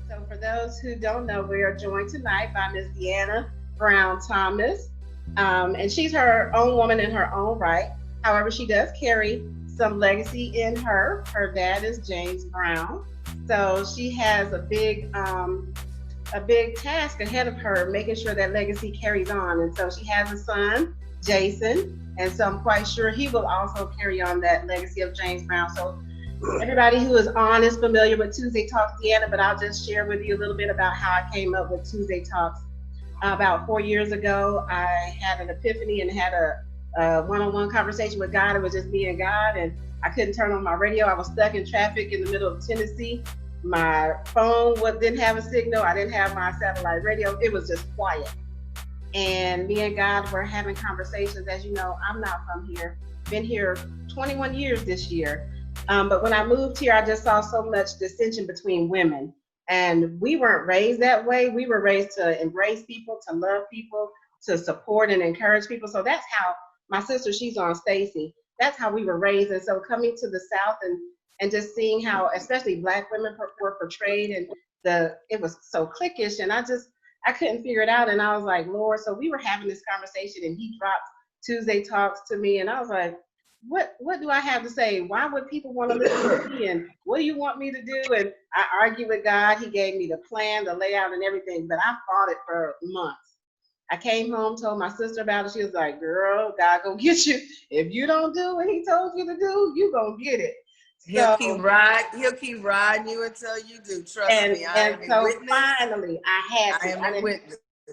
So for those who don't know, we are joined tonight by Miss Deanna Brown Thomas. And she's her own woman in her own right. However, she does carry some legacy in her. Her dad is James Brown. So she has a big task ahead of her, making sure that legacy carries on. And so she has a son, Jason, and so I'm quite sure he will also carry on that legacy of James Brown. So everybody who is on is familiar with Tuesday Talks, Deanna, but I'll just share with you a little bit about how I came up with Tuesday Talks. About 4 years ago, I had an epiphany and had a one-on-one conversation with God. It was just me and God, and I couldn't turn on my radio. I was stuck in traffic in the middle of Tennessee. My phone didn't have a signal. I didn't have my satellite radio. It was just quiet. And me and God were having conversations. As you know, I'm not from here. Been here 21 years this year. But when I moved here, I just saw so much dissension between women. And we weren't raised that way. We were raised to embrace people, to love people, to support and encourage people. So that's how my sister, she's on Stacy. That's how we were raised. And so coming to the South and just seeing how, especially Black women were portrayed, and it was so cliquish, and I couldn't figure it out. And I was like, Lord, so we were having this conversation, and he dropped Tuesday Talks to me, and I was like, what do I have to say? Why would people want to listen to me? And what do you want me to do? And I argued with God. He gave me the plan, the layout, and everything, but I fought it for months. I came home, told my sister about it. She was like, girl, God gonna get you. If you don't do what he told you to do, you gonna get it. He'll keep riding you until you do. Trust me. And so finally, I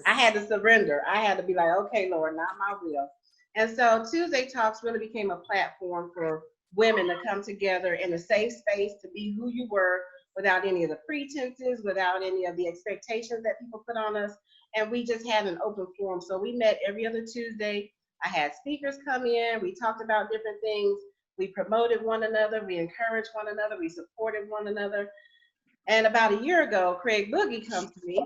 had to surrender. I had to be like, okay, Lord, not my will. And so Tuesday Talks really became a platform for women to come together in a safe space to be who you were without any of the pretenses, without any of the expectations that people put on us. And we just had an open forum. So we met every other Tuesday. I had speakers come in. We talked about different things. We promoted one another. We encouraged one another. We supported one another. And about a year ago, Craig Boogie comes to me,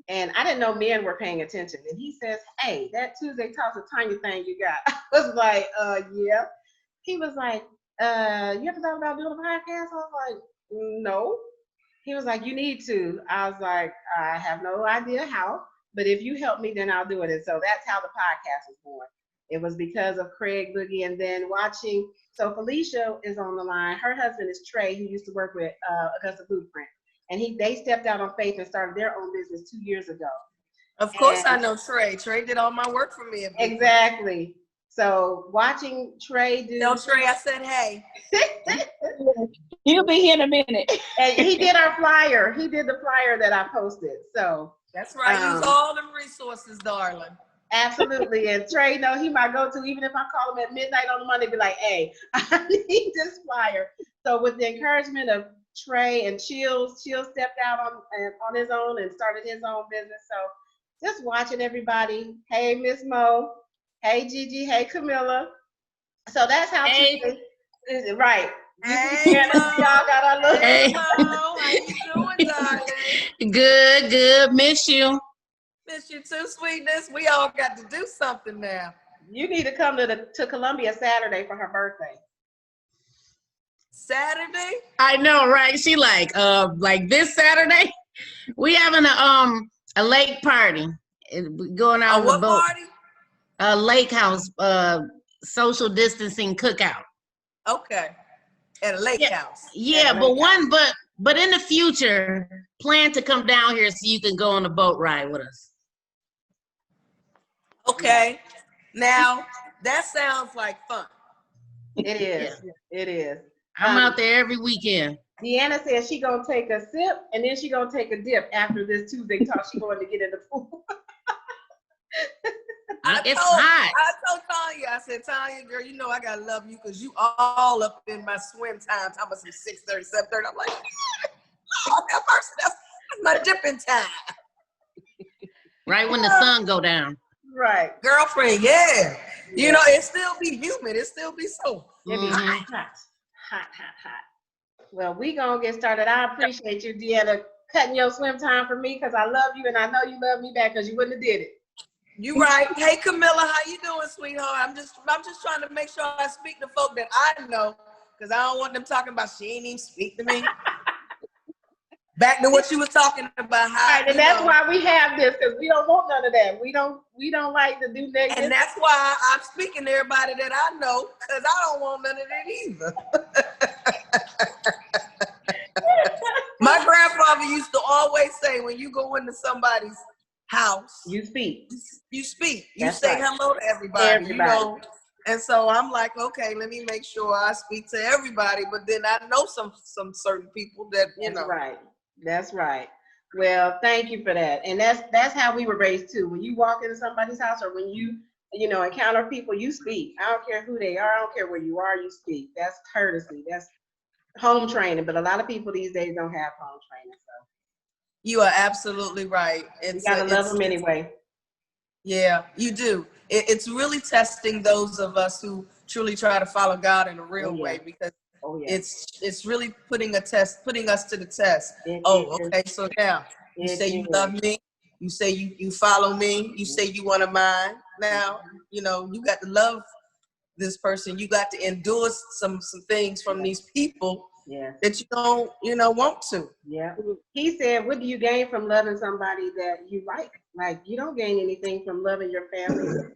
and I didn't know men were paying attention. And he says, hey, that Tuesday Talks, a tiny thing you got. I was like, yeah. He was like, you ever thought about doing a podcast? I was like, no. He was like, you need to. I was like, I have no idea how, but if you help me, then I'll do it. And so that's how the podcast was born. It was because of Craig Boogie, and then watching. So Felicia is on the line. Her husband is Trey, who used to work with Augusta Blueprint. And they stepped out on faith and started their own business 2 years ago. Of course, I know Trey. Trey did all my work for me. Exactly. So watching Trey do. Tell Trey I said, hey. He'll be here in a minute. And he did our flyer. He did the flyer that I posted. So that's right. Use all the resources, darling. Absolutely. And Trey, no, he might go to, even if I call him at midnight on a Monday, be like, hey, I need this flyer. So with the encouragement of Trey and Shields stepped out on his own and started his own business. So just watching everybody. Hey, Miss Mo. Hey, Gigi. Hey, Camilla. So that's how hey. Right. Hey, y'all got our little. Hey, Mo. How you doing, darling? Good. Miss you. Miss you too, sweetness. We all got to do something now. You need to come to Columbia Saturday for her birthday. Saturday? I know, right? She like this Saturday, we having a lake party. We going out on the boat. Party? A lake house, social distancing cookout. Okay. At a lake house. Yeah, but in the future, plan to come down here so you can go on a boat ride with us. Okay. Now, that sounds like fun. It is. Yeah. It is. I'm out there every weekend. Deanna says she gonna take a sip and then she gonna take a dip after this Tuesday Talk. She going to get in the pool. It's hot. I told Tonya, I said, Tonya, girl, you know I gotta love you because you all up in my swim time. I'm about 6:30, 7:30. I'm like, that's my dipping time. Right when the sun go down. Right. Girlfriend, yeah. You know, it still be humid. It still be so hot. Well, we gonna get started. I appreciate you, Deanna, cutting your swim time for me because I love you and I know you love me back because you wouldn't have did it. You right. Hey, Camilla, how you doing, sweetheart? I'm just trying to make sure I speak to folk that I know because I don't want them talking about she ain't even speak to me. Back to what you was talking about. How, right, and that's why we have this, because we don't want none of that. We don't like to do negative. And that's why I'm speaking to everybody that I know, because I don't want none of that either. My grandfather used to always say, when you go into somebody's house, you speak. You speak. You That's say right. hello to everybody, you know. And so I'm like, okay, let me make sure I speak to everybody. But then I know some certain people that, you know. Right. That's right. Well, thank you for that. And that's how we were raised too. When you walk into somebody's house, or when you encounter people, you speak. I don't care who they are. I don't care where you are. You speak. That's courtesy. That's home training. But a lot of people these days don't have home training. So you are absolutely right. You gotta love them anyway. Yeah, you do. It's really testing those of us who truly try to follow God in a real way, because it's really putting us to the test. Okay, so now you say you love me, you say you follow me, you say you want to mine. Now, you got to love this person. You got to endure some things from these people that you don't, want to. Yeah. He said, what do you gain from loving somebody that you like? Like, you don't gain anything from loving your family,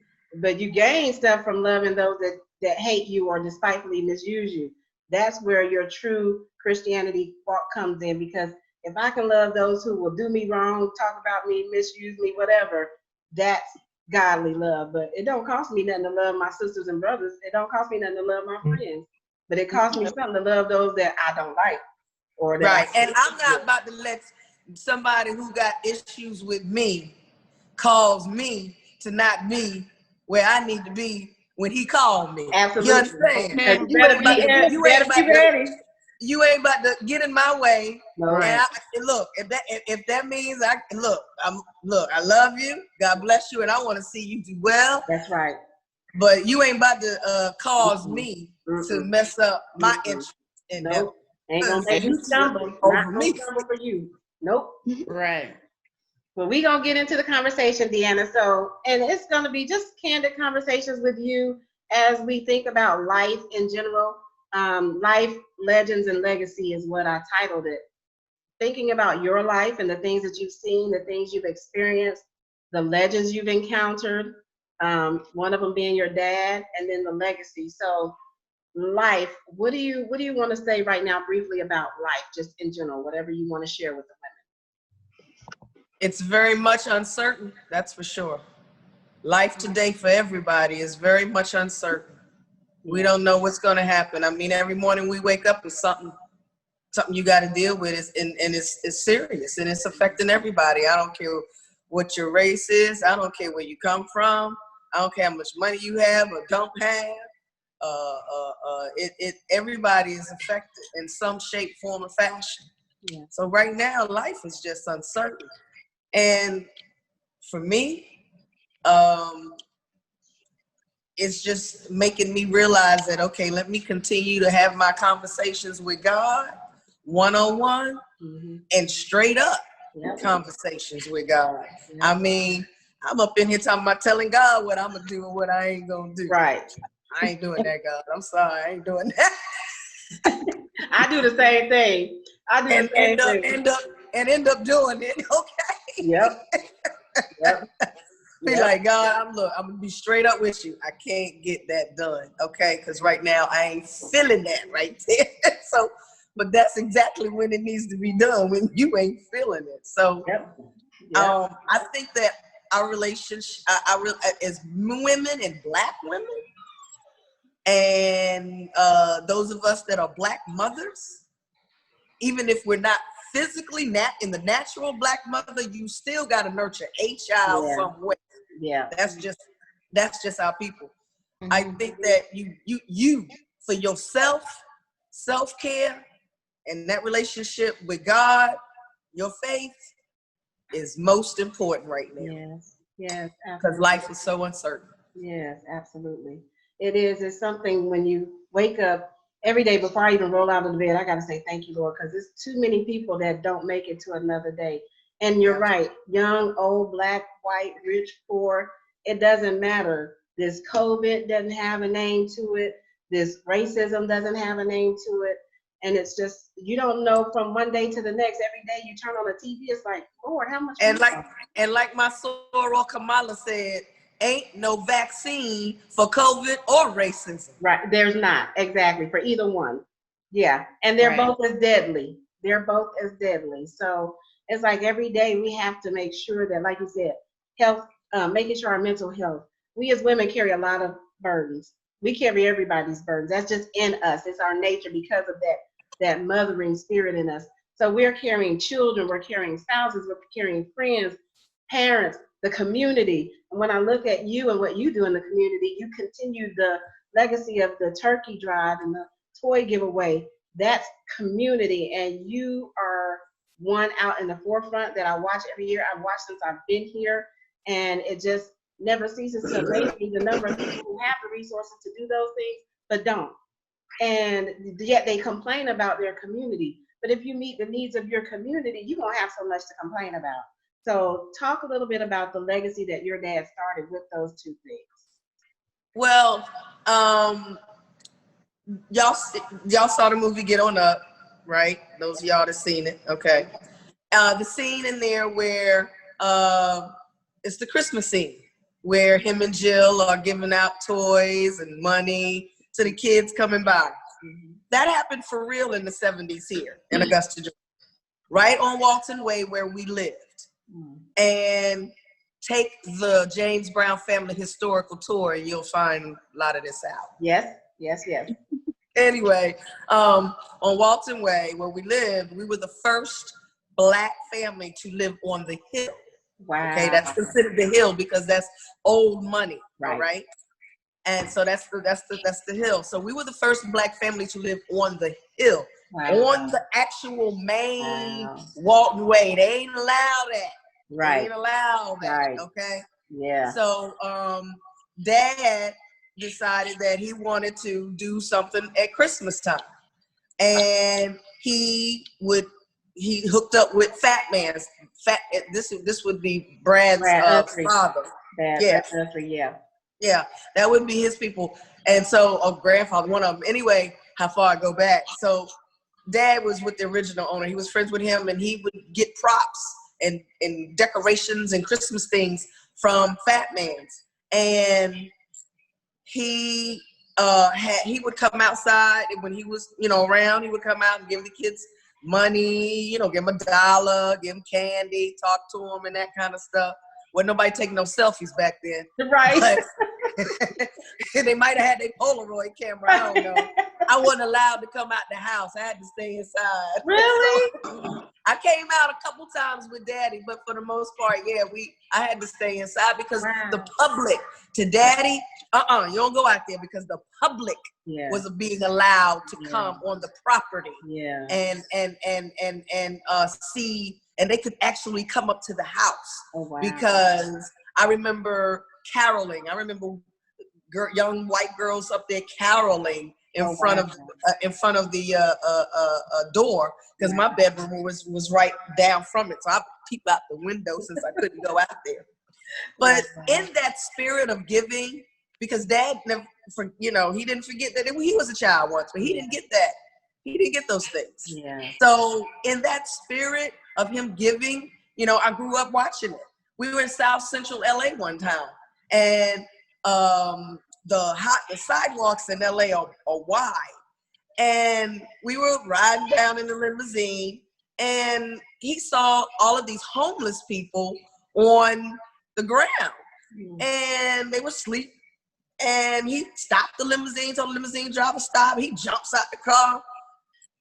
but you gain stuff from loving those that hate you or despitefully misuse you. That's where your true Christianity walk comes in, because if I can love those who will do me wrong, talk about me, misuse me, whatever, that's godly love. But it don't cost me nothing to love my sisters and brothers. It don't cost me nothing to love my friends. But it costs me something to love those that I don't like. And I'm not about to let somebody who got issues with me cause me to not be where I need to be when he called me. Absolutely. You understand? You ain't about to get in my way. Right. And look, if that means I love you. God bless you, and I want to see you do well. That's right. But you ain't about to cause me to mess up my interest in them. Ain't gonna make you stumble. Not gonna stumble for you. Nope. Right. But we gonna get into the conversation, Deanna. So, and it's gonna be just candid conversations with you as we think about life in general. Life, legends, and legacy is what I titled it. Thinking about your life and the things that you've seen, the things you've experienced, the legends you've encountered. One of them being your dad, and then the legacy. So, life. What do you want to say right now, briefly about life, just in general? Whatever you want to share with the women. It's very much uncertain. That's for sure. Life today for everybody is very much uncertain. We don't know what's going to happen. I mean, every morning we wake up with something you got to deal with, and it's serious, and it's affecting everybody. I don't care what your race is. I don't care where you come from. I don't care how much money you have or don't have. Everybody is affected in some shape, form, or fashion. Yeah. So right now, life is just uncertain. And for me, it's just making me realize that, okay, let me continue to have my conversations with God, one-on-one, and straight up conversations with God. I mean, I'm up in here talking about telling God what I'm going to do and what I ain't going to do. Right. I ain't doing that, God. I'm sorry. I ain't doing that. I do the same thing. End up doing it. Okay. Yep. Be like, God, I'm gonna be straight up with you. I can't get that done, okay? Because right now I ain't feeling that right there. So, but that's exactly when it needs to be done, when you ain't feeling it. So, I think that our relationship, as women and Black women, and those of us that are Black mothers, even if we're not physically in the natural Black mother, you still got to nurture a child somewhere. Yeah, that's just our people. I think that you for yourself, self-care, and that relationship with God, your faith, is most important right now. Yes, because life is so uncertain. Yes, absolutely. It is. It's something when you wake up every day before I even roll out of the bed, I got to say thank you, Lord, because there's too many people that don't make it to another day. And you're right. Young, old, Black, white, rich, poor, it doesn't matter. This COVID doesn't have a name to it. This racism doesn't have a name to it. And it's just, you don't know from one day to the next. Every day you turn on the TV, it's like, Lord, how much? And like my soror Kamala said, ain't no vaccine for COVID or racism. Right. There's not. Exactly. For either one. Yeah. And they're both as deadly. They're both as deadly. So it's like every day we have to make sure that, like you said, health, making sure our mental health. We as women carry a lot of burdens. We carry everybody's burdens. That's just in us. It's our nature because of that mothering spirit in us. So we're carrying children, we're carrying spouses, we're carrying friends, parents, the community. And when I look at you and what you do in the community, you continue the legacy of the turkey drive and the toy giveaway. That's community, and you are one out in the forefront that I watch every year. I've watched since I've been here, and it just never ceases to amaze me the number of people who have the resources to do those things, but don't. And yet they complain about their community. But if you meet the needs of your community, you won't have so much to complain about. So talk a little bit about the legacy that your dad started with those two things. Well, y'all saw the movie Get On Up, right? Those of y'all that seen it, okay. The scene in there where it's the Christmas scene where him and Jill are giving out toys and money to the kids coming by. That happened for real in the 70s here in Augusta, Georgia, right on Walton Way where we lived. And take the James Brown Family Historical Tour and you'll find a lot of this out. Yes. Anyway, on Walton Way where we lived, we were the first Black family to live on the hill. Wow. Okay, that's considered the hill because that's old money, right? And so that's the hill. So we were the first Black family to live on the hill, on the actual main Walton Way. They ain't allowed that. Right. They ain't allowed that. Right. Okay. Yeah. So Dad decided that he wanted to do something at Christmas time, and he hooked up with Fat Man's. This would be Brad's father. Yeah, that would be his people. And so, grandfather, one of them. Anyway, how far I go back. So Dad was with the original owner. He was friends with him, and he would get props and decorations and Christmas things from Fat Man's. And he would come outside when he was, around. He would come out and give the kids money, give them $1, give them candy, talk to them and that kind of stuff. Wasn't nobody taking no selfies back then. Right. They might have had their Polaroid camera, I don't know. I wasn't allowed to come out the house. I had to stay inside. Really? I came out a couple times with Daddy, but for the most part, I had to stay inside because the public, to Daddy, you don't go out there because the public was being allowed to come on the property and see, and they could actually come up to the house because I remember caroling. I remember young white girls up there caroling in front of the door because my bedroom was right down from it, so I peep out the window since I couldn't go out there. But in that spirit of giving, because Dad never, he didn't forget that he was a child once, but he didn't get that. He didn't get those things. Yeah. So in that spirit of him giving, I grew up watching it. We were in South Central LA one time, and the sidewalks in LA are wide. And we were riding down in the limousine, and he saw all of these homeless people on the ground, and they were asleep. And he stopped the limousine, told the limousine driver stop. He jumps out the car,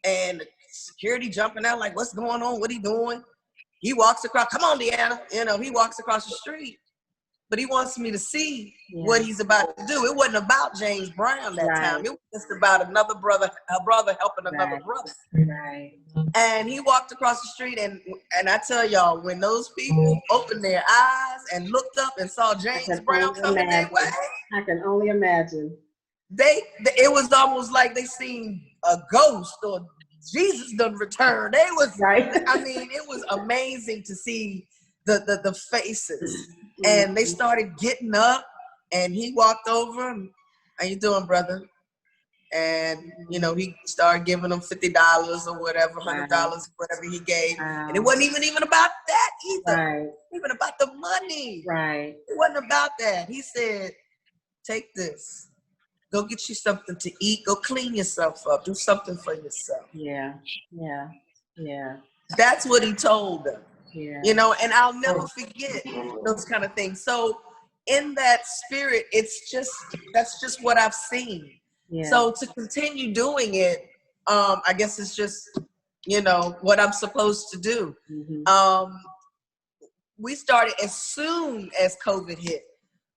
and the security jumping out like, what's going on? What he doing? He walks across, come on, Deanna. he walks across the street. But he wants me to see what he's about to do. It wasn't about James Brown that time. It was just about a brother helping another brother. Right. And he walked across the street, and I tell y'all, when those people opened their eyes and looked up and saw James Brown coming their way, I can only imagine. It was almost like they seen a ghost or Jesus done returned. It was it was amazing to see the faces. And they started getting up, and he walked over. How you doing, brother? And, you know, he started giving them $50 or whatever, $100, whatever he gave. And it wasn't even about that either. Right. Even about the money. Right. It wasn't about that. He said, take this. Go get you something to eat. Go clean yourself up. Do something for yourself. Yeah. Yeah. Yeah. That's what he told them. Yeah. You know, and I'll never forget those kind of things. So in that spirit, that's just what I've seen. Yeah. So to continue doing it, I guess it's just, you know, what I'm supposed to do. Mm-hmm. We started as soon as COVID hit.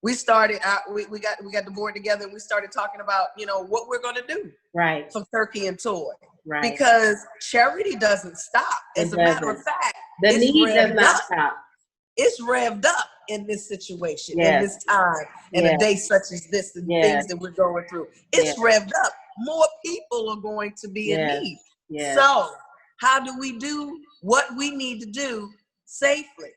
We started we got the board together and we started talking about, you know, what we're going to do. Right. For Turkey and Toy. Right. Because charity doesn't stop. As a matter of fact, the need does not stop. It's revved up in this situation, in this time, in a day such as this, and things that we're going through. It's revved up. More people are going to be in need. Yeah. So how do we do what we need to do safely?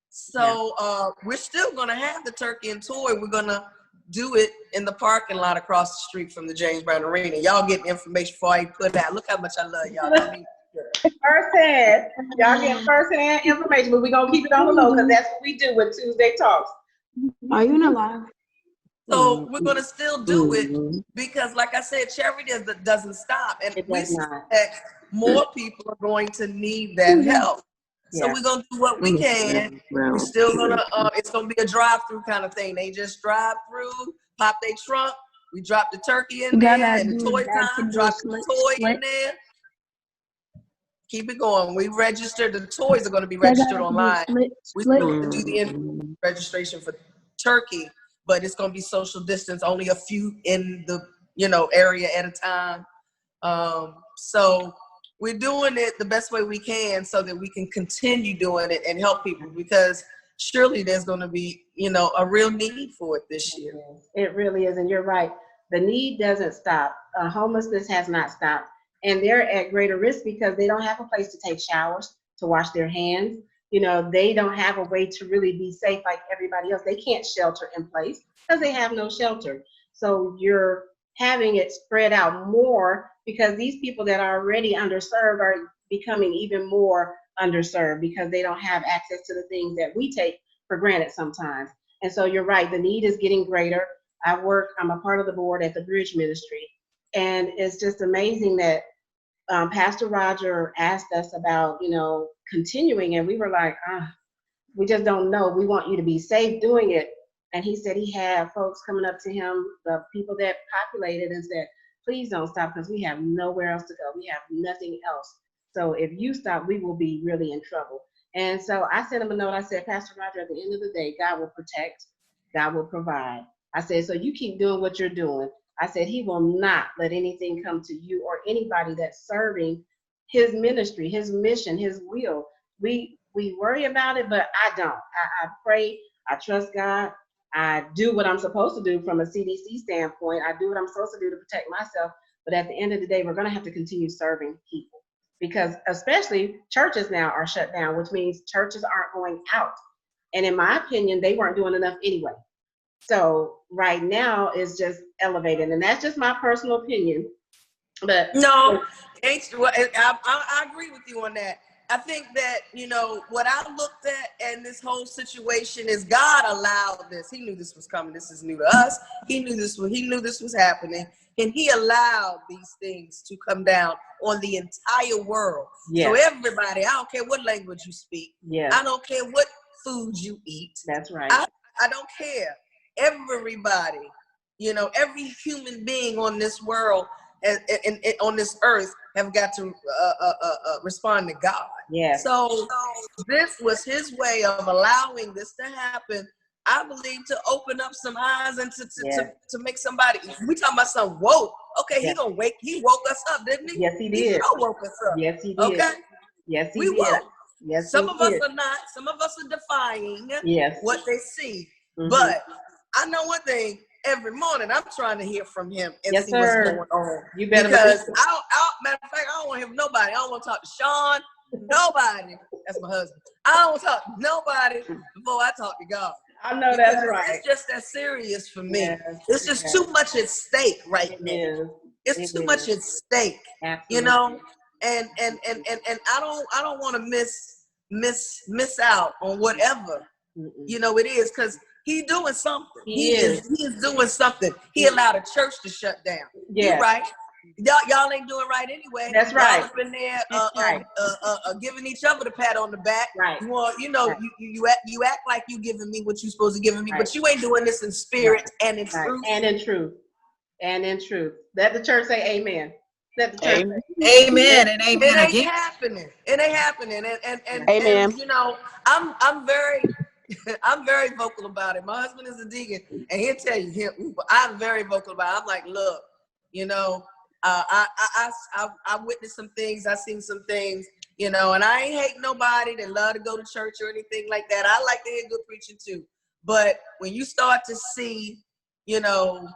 So we're still going to have the Turkey and Toy. We're going to do it in the parking lot across the street from the James Brown Arena. Y'all get information before I put it out. Look how much I love y'all. I mean, firsthand. Y'all get firsthand information, but we're going to keep it on the low because that's what we do with Tuesday Talks. Are you not live? So we're going to still do it because, like I said, charity doesn't stop. And we expect more people are going to need that help. So we're going to do what we can. We're still going to, it's going to be a drive-through kind of thing. They just drive through, pop their trunk. We drop the turkey in there and the toy time, drop the toy in there. Keep it going. We registered. The toys are going to be registered online. We still have to do the registration for turkey, but it's going to be social distance, only a few in the, you know, area at a time. So we're doing it the best way we can so that we can continue doing it and help people, because surely there's going to be, you know, a real need for it this year. It really is. And you're right. The need doesn't stop. Homelessness has not stopped. And they're at greater risk because they don't have a place to take showers, to wash their hands. You know, they don't have a way to really be safe like everybody else. They can't shelter in place because they have no shelter. So you're having it spread out more because these people that are already underserved are becoming even more underserved because they don't have access to the things that we take for granted sometimes. And so you're right, the need is getting greater. I'm a part of the board at the Bridge Ministry. And it's just amazing that Pastor Roger asked us about, you know, continuing, and we were like, we just don't know. We want you to be safe doing it. And he said he had folks coming up to him, the people that populated, and said, please don't stop because we have nowhere else to go. We have nothing else. So if you stop, we will be really in trouble. And so I sent him a note. I said, Pastor Roger, at the end of the day, God will protect, God will provide. I said, so you keep doing what you're doing. I said, he will not let anything come to you or anybody that's serving his ministry, his mission, his will. We worry about it, but I don't. I pray, I trust God. I do what I'm supposed to do from a CDC standpoint. I do what I'm supposed to do to protect myself. But at the end of the day, we're going to have to continue serving people because especially churches now are shut down, which means churches aren't going out. And in my opinion, they weren't doing enough anyway. So right now is just elevated, and that's just my personal opinion. But no, I agree with you on that. I think that, you know, what I looked at in this whole situation is God allowed this. He knew this was coming. This is new to us. He knew this was happening, and he allowed these things to come down on the entire world. Yes. So everybody, I don't care what language you speak. Yes. I don't care what food you eat. That's right. I don't care. Everybody, you know, every human being on this world and on this earth have got to respond to God. Yeah. So this was his way of allowing this to happen. I believe to open up some eyes and to make somebody. We talking about some woke. Okay, he woke us up, didn't he? Yes, he did. He woke us up. Yes, he did. Okay. Yes, he did. Woke. Yes, some of us are not. Some of us are defying what they see. Mm-hmm. But I know one thing. Every morning, I'm trying to hear from him and see what's going on. You better because matter of fact, I don't want to hear from nobody. I don't want to talk to Sean. Nobody. That's my husband. I don't want to talk to nobody before I talk to God. I know that's right. It's just that serious for me. Yes, it's just too much at stake right now. It's too much at stake. Absolutely. You know, and I don't want to miss out on whatever you know it is, because he's doing something. He is doing something. He allowed a church to shut down. Yeah. You're right. Y'all ain't doing right anyway. That's right. Y'all up in there giving each other the pat on the back. Right. You act like you giving me what you supposed to give me, but you ain't doing this in spirit and in truth. And in truth. And in truth. Let the church say amen. Let the church say amen and amen. It ain't happening. It ain't happening. And amen. And, you know, I'm very vocal about it. My husband is a deacon, and he'll tell you, I'm very vocal about it. I'm like, look, you know, I witnessed some things, I seen some things, you know, and I ain't hating nobody that love to go to church or anything like that. I like to hear good preaching too. But when you start to see, you know,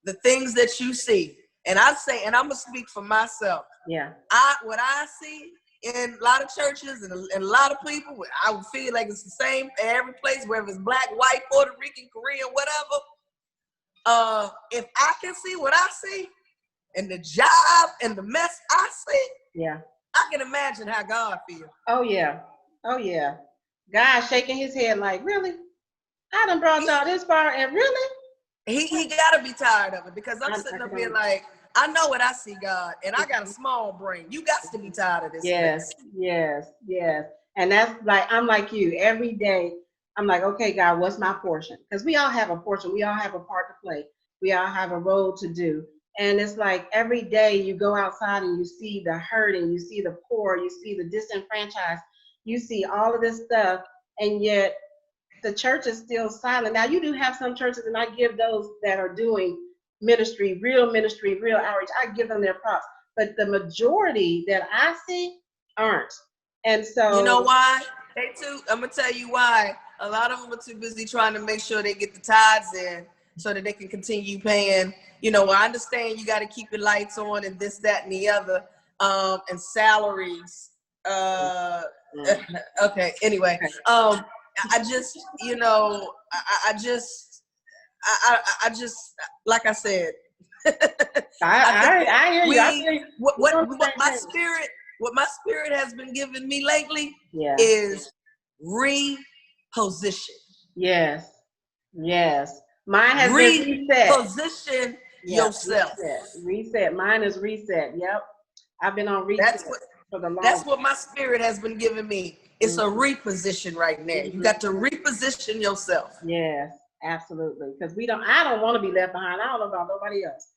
the things that you see, and I say, and I'm gonna speak for myself. Yeah. What I see in a lot of churches and a lot of people, I would feel like it's the same in every place, whether it's black, white, Puerto Rican, Korean, whatever. If I can see what I see, and the job and the mess I see, yeah, I can imagine how God feels. Oh yeah. God shaking his head like, really? I done brought y'all this far, and really? He gotta be tired of it, because I'm sitting up here like, I know what I see, God, and I got a small brain. You got to be tired of this. Yes. And that's like, I'm like you. Every day, I'm like, okay, God, what's my portion? Because we all have a portion. We all have a part to play. We all have a role to do. And it's like every day you go outside and you see the hurting, you see the poor, you see the disenfranchised, you see all of this stuff, and yet the church is still silent. Now, you do have some churches, and I give those that are doing ministry, real outreach, I give them their props. But the majority that I see aren't. And so, you know why? I'm gonna tell you why. A lot of them are too busy trying to make sure they get the tithes in so that they can continue paying. You know, I understand you got to keep your lights on and this, that, and the other, and salaries. Okay. Anyway, I just, you know, I just, like I said, I hear you. What my spirit has been giving me lately is reposition. Yes. Mine has been reset. Reposition yourself. Reset. Mine is reset. Yep. I've been on reset for the long. That's what my spirit has been giving me. It's a reposition right now. You got to reposition yourself. Yes, absolutely. Because I don't want to be left behind. I don't know about nobody else.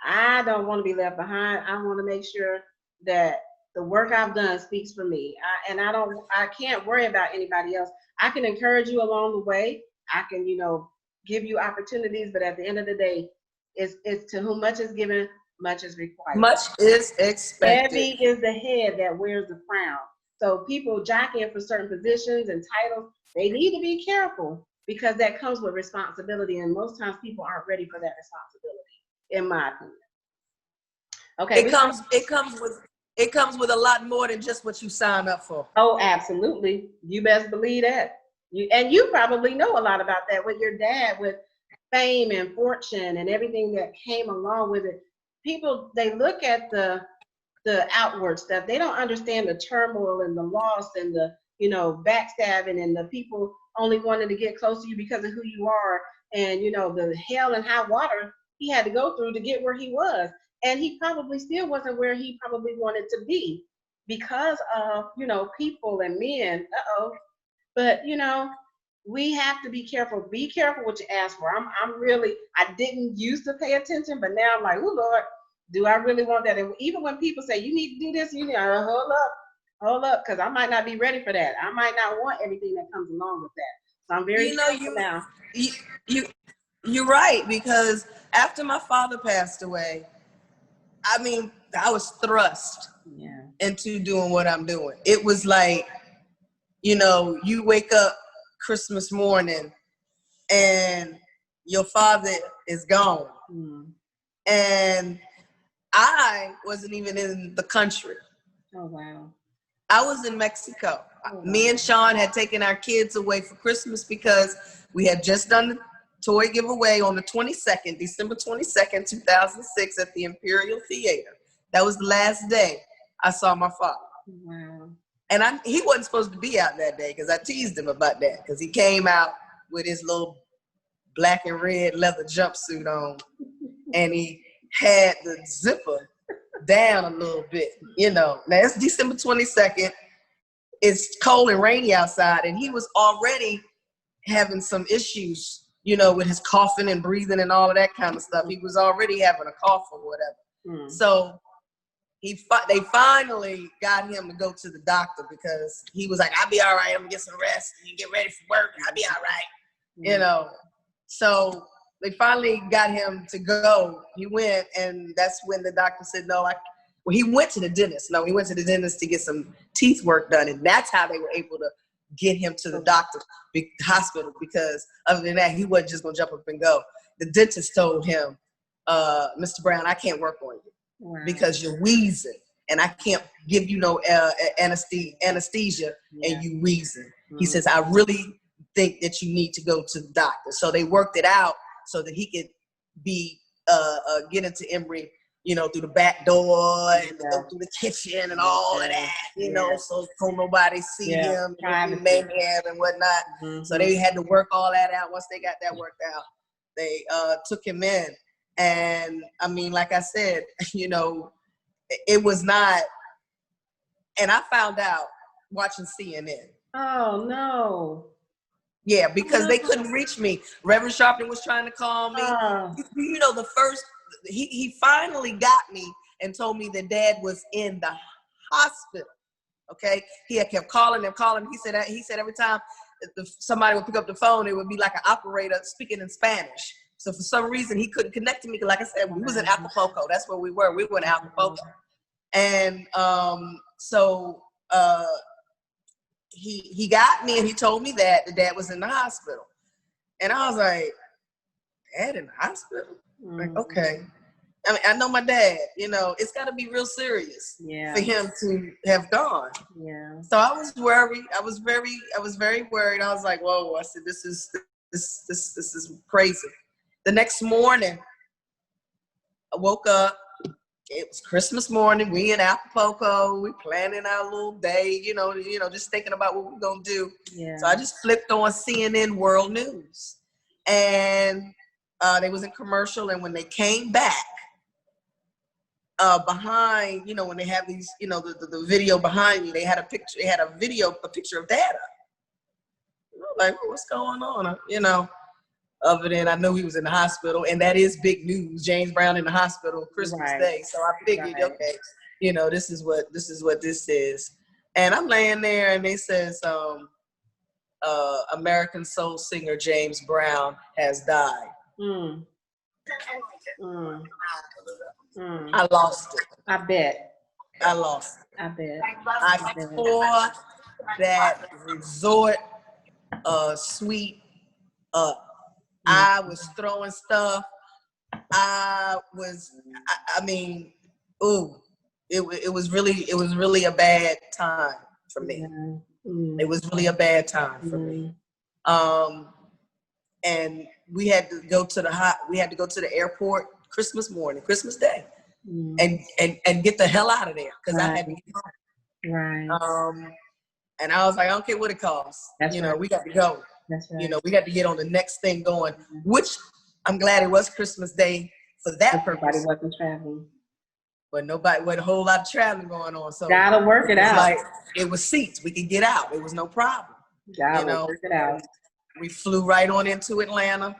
I don't want to be left behind. I want to make sure that the work I've done speaks for me. I can't worry about anybody else. I can encourage you along the way. I can, you know, give you opportunities, but at the end of the day, it's to whom much is given, much is required. Much is expected. Heavy is the head that wears the crown. So people jockeying for certain positions and titles, they need to be careful, because that comes with responsibility, and most times people aren't ready for that responsibility, in my opinion. Okay. It comes with a lot more than just what you sign up for. Oh, absolutely. You best believe that. You probably know a lot about that with your dad, with fame and fortune and everything that came along with it. People, they look at the outward stuff. They don't understand the turmoil and the loss and the, you know, backstabbing and the people only wanting to get close to you because of who you are, and, you know, the hell and high water he had to go through to get where he was. And he probably still wasn't where he probably wanted to be because of, you know, people and men. But, you know, we have to be careful. Be careful what you ask for. I didn't used to pay attention, but now I'm like, oh, Lord, do I really want that? And even when people say, you need to do this, you know, hold up, because I might not be ready for that. I might not want everything that comes along with that. So I'm very careful now. You're right, because after my father passed away, I mean, I was thrust into doing what I'm doing. It was like, you know, you wake up Christmas morning and your father is gone. And I wasn't even in the country. Oh, wow. I was in Mexico. Oh, wow. Me and Sean had taken our kids away for Christmas because we had just done the toy giveaway on the 22nd, December 22nd, 2006 at the Imperial Theater. That was the last day I saw my father. Wow. And he wasn't supposed to be out that day because I teased him about that because he came out with his little black and red leather jumpsuit on and he had the zipper down a little bit, you know. Now it's December 22nd. It's cold and rainy outside and he was already having some issues, you know, with his coughing and breathing and all of that kind of stuff. He was already having a cough or whatever. So they finally got him to go to the doctor because he was like, I'll be all right. I'm gonna get some rest and get ready for work. I'll be all right, you know. So they finally got him to go. He went, and that's when the doctor said, no, he went to the dentist. No, he went to the dentist to get some teeth work done, and that's how they were able to get him to the doctor, hospital, because other than that, he wasn't just gonna jump up and go. The dentist told him, Mr. Brown, I can't work on you because you're wheezing, and I can't give you no anesthesia, and you wheezing. He says, I really think that you need to go to the doctor. So they worked it out so that he could be get into Emory, you know, through the back door and go through the kitchen and all of that, you know, so nobody see him and mayhem and whatnot. So they had to work all that out. Once they got that worked out, they took him in. And I mean, like I said, you know, it was not, and I found out watching CNN. Oh, no. Yeah, because they couldn't reach me. Reverend Sharpton was trying to call me. You know, he finally got me and told me that Dad was in the hospital. Okay, he had kept calling him. He said every time somebody would pick up the phone, it would be like an operator speaking in Spanish. So for some reason, he couldn't connect to me. Like I said, we was in Acapulco. That's where we were. We were in Acapulco. And so he got me and he told me that the Dad was in the hospital. And I was like, Dad in the hospital? Like, okay. I mean, I know my dad, you know, it's got to be real serious for him to have gone. Yeah. So I was worried. I was very worried. I was like, whoa, I said, this is crazy. The next morning, I woke up. It was Christmas morning. We in Acapulco. We planning our little day, you know, just thinking about what we're going to do. Yeah. So I just flipped on CNN World News. And they was in commercial. And when they came back, behind, you know, when they have these, you know, the video behind me, they had a picture of Dad. Like, what's going on? You know, other than I knew he was in the hospital, and that is big news. James Brown in the hospital Christmas Day. So I figured, okay, you know, this is what this is. And I'm laying there, and they says, American soul singer James Brown has died. I lost it. I bet. I lost it. I bet. I tore that resort suite up. I was throwing stuff. I mean, it was really a bad time for me. It was really a bad time for me. And we had to go to the airport Christmas morning, Christmas Day, and get the hell out of there because I had to get home. Right. And I was like, I don't care what it costs. We got to go. That's right. You know, we got to get on the next thing going, which I'm glad it was Christmas Day for that purpose. Everybody wasn't traveling. But wasn't a whole lot of traveling going on. So gotta work it out. Like, it was seats. We could get out. It was no problem. Gotta work it out. We flew right on into Atlanta.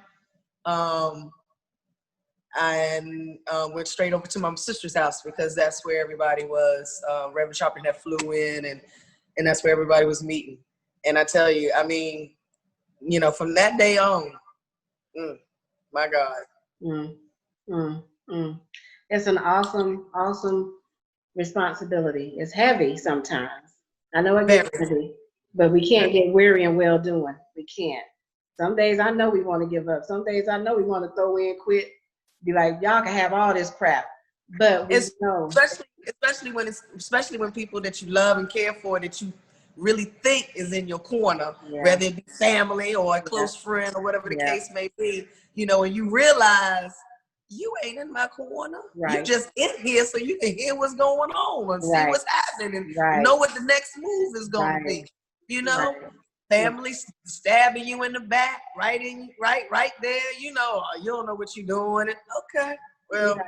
And went straight over to my sister's house because that's where everybody was. Reverend Sharpton had flew in, and that's where everybody was meeting. And I tell you, I mean, you know, from that day on, my God. It's an awesome responsibility. It's heavy sometimes. I know it gets heavy, but we can't get weary and well doing. We can't. Some days I know we want to give up. Some days I know we want to throw in, quit, be like, y'all can have all this crap. But we know. Especially when people that you love and care for, that you really think is in your corner, whether it be family or a close friend or whatever the case may be, you know, and you realize you ain't in my corner. You just in here so you can hear what's going on and see what's happening and know what the next move is going to be. You know, family stabbing you in the back, right there. You know, you don't know what you're doing. Okay, well,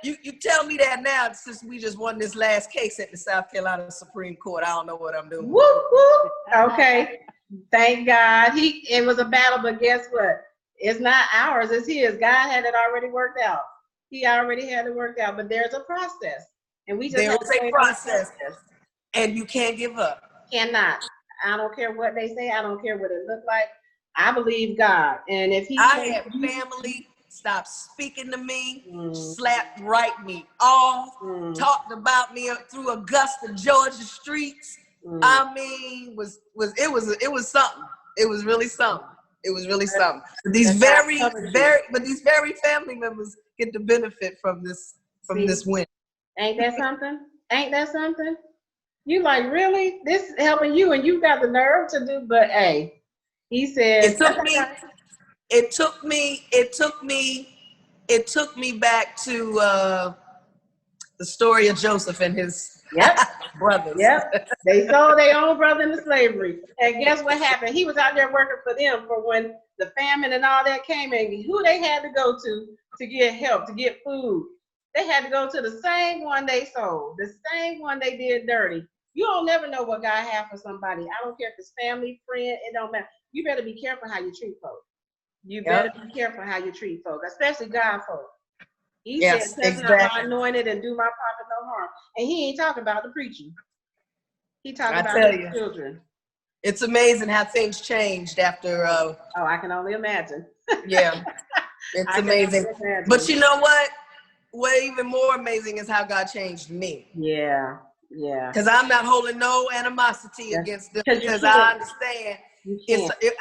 you tell me that now since we just won this last case at the South Carolina Supreme Court. I don't know what I'm doing. Woo, woo. Okay, thank God. It was a battle, but guess what? It's not ours, it's his. God had it already worked out. He already had it worked out, but there's a process. And we just there's a process. And you can't give up. Cannot. I don't care what they say. I don't care what it looks like. I believe God. And if I had family stop speaking to me, right me off, talked about me through Augusta, Georgia streets. I mean, it was something. It was really something. It was really something. These very family members get the benefit from this win. Ain't that something? Ain't that something? You like, really? This is helping you and you got the nerve to do, but hey, he said it took me back to the story of Joseph and his brothers. Yep. They sold their own brother into slavery. And guess what happened? He was out there working for them for when the famine and all that came in. Who they had to go to get help, to get food. They had to go to the same one they sold, the same one they did dirty. You don't never know what God has for somebody. I don't care if it's family, friend, it don't matter. You better be careful how you treat folks. You better be careful how you treat folks, especially God folks. He said, touch not my anointed and do my prophet no harm. And he ain't talking about the preaching. He talking about the children. It's amazing how things changed after. I can only imagine. Yeah, it's amazing. But you know what? What even more amazing is how God changed me. Yeah. Because I'm not holding no animosity against them because I understand.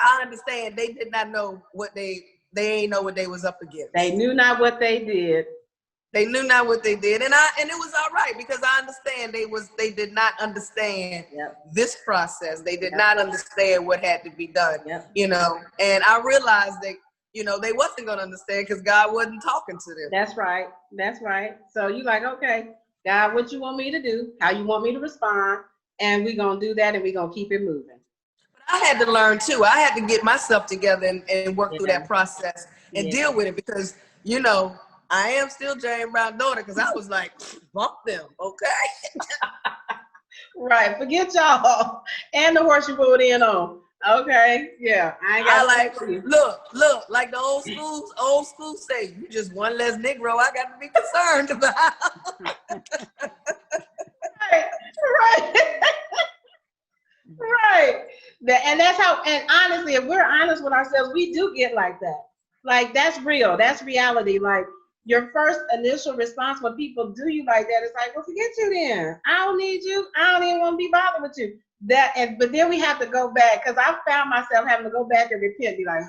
I understand they did not know what they ain't know what they was up against. They knew not what they did. They knew not what they did, and it was all right because I understand they did not understand this process. They did not understand what had to be done. You know, and I realized that they wasn't gonna understand because God wasn't talking to them. That's right. So you like, okay, God, what you want me to do? How you want me to respond? And we're gonna do that, and we're gonna keep it moving. I had to learn too. I had to get myself together and work through that process and deal with it because, I am still Jane Brown's daughter because I was like, bump them, okay? Right. Forget y'all and the horse you rode in on. Okay. Yeah. Look, like the old school say, you just one less Negro I got to be concerned about. Right. And that's how, and honestly, if we're honest with ourselves, we do get like that. Like, that's real. That's reality. Like, your first initial response when people do you like that, it's like, well, forget you then. I don't need you. I don't even want to be bothered with you. But then we have to go back, because I found myself having to go back and repent, be like,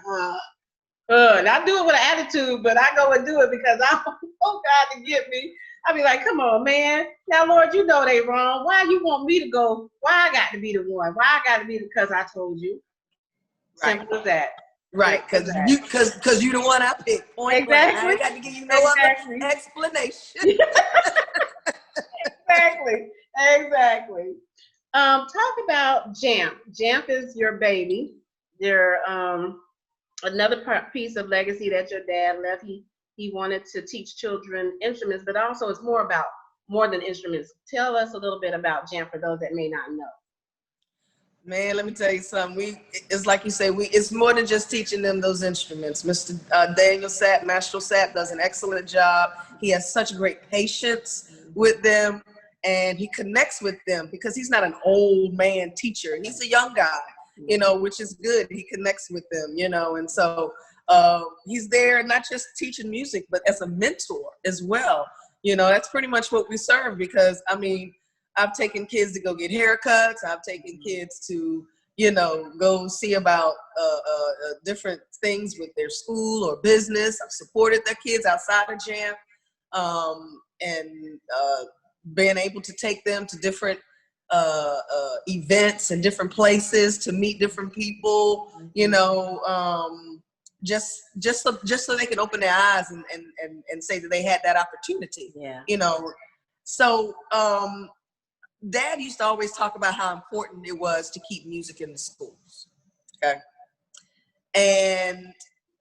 and I do it with an attitude, but I go and do it because I want God to get me. I be like, come on, man. Now, Lord, you know they wrong. Why you want me to go? Why I got to be the one? Why I got to be because I told you? Simple as that. Right, because you the one I picked. Point blank. I ain't got to give you no other explanation. Exactly. Talk about Jamp. Jamp is your baby. Your another piece of legacy that your dad left. He wanted to teach children instruments, but also it's more than instruments. Tell us a little bit about Jamp for those that may not know. Man, let me tell you something. It's like you say, it's more than just teaching them those instruments. Mr. Daniel Sapp, Master Sapp, does an excellent job. He has such great patience with them, and he connects with them because he's not an old man teacher. He's a young guy, which is good. He connects with them, and so he's there not just teaching music, but as a mentor as well. That's pretty much what we serve because, I've taken kids to go get haircuts. I've taken kids to, go see about different things with their school or business. I've supported their kids outside of Jamp and being able to take them to different events and different places to meet different people, you know, just so they can open their eyes and say that they had that opportunity, you know. So Dad used to always talk about how important it was to keep music in the schools, okay? And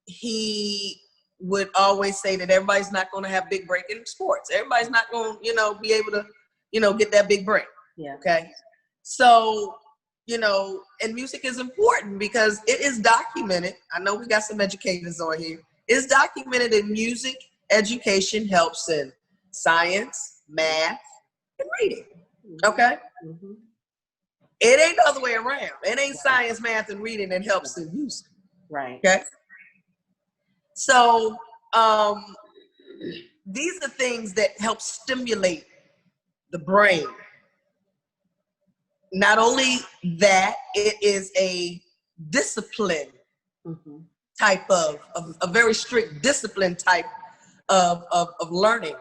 he would always say that everybody's not going to have big break in sports. Everybody's not going to, you know, be able to, you know, get that big break. Yeah. Okay. So, you know, and music is important because it is documented. I know we got some educators on here. It's documented that music education helps in science, math, and reading. Okay. Mm-hmm. It ain't the other way around. It ain't science, math, and reading that helps in music. Right. Okay. So these are things that help stimulate the brain. Not only that, it is a discipline type of a very strict discipline type of learning,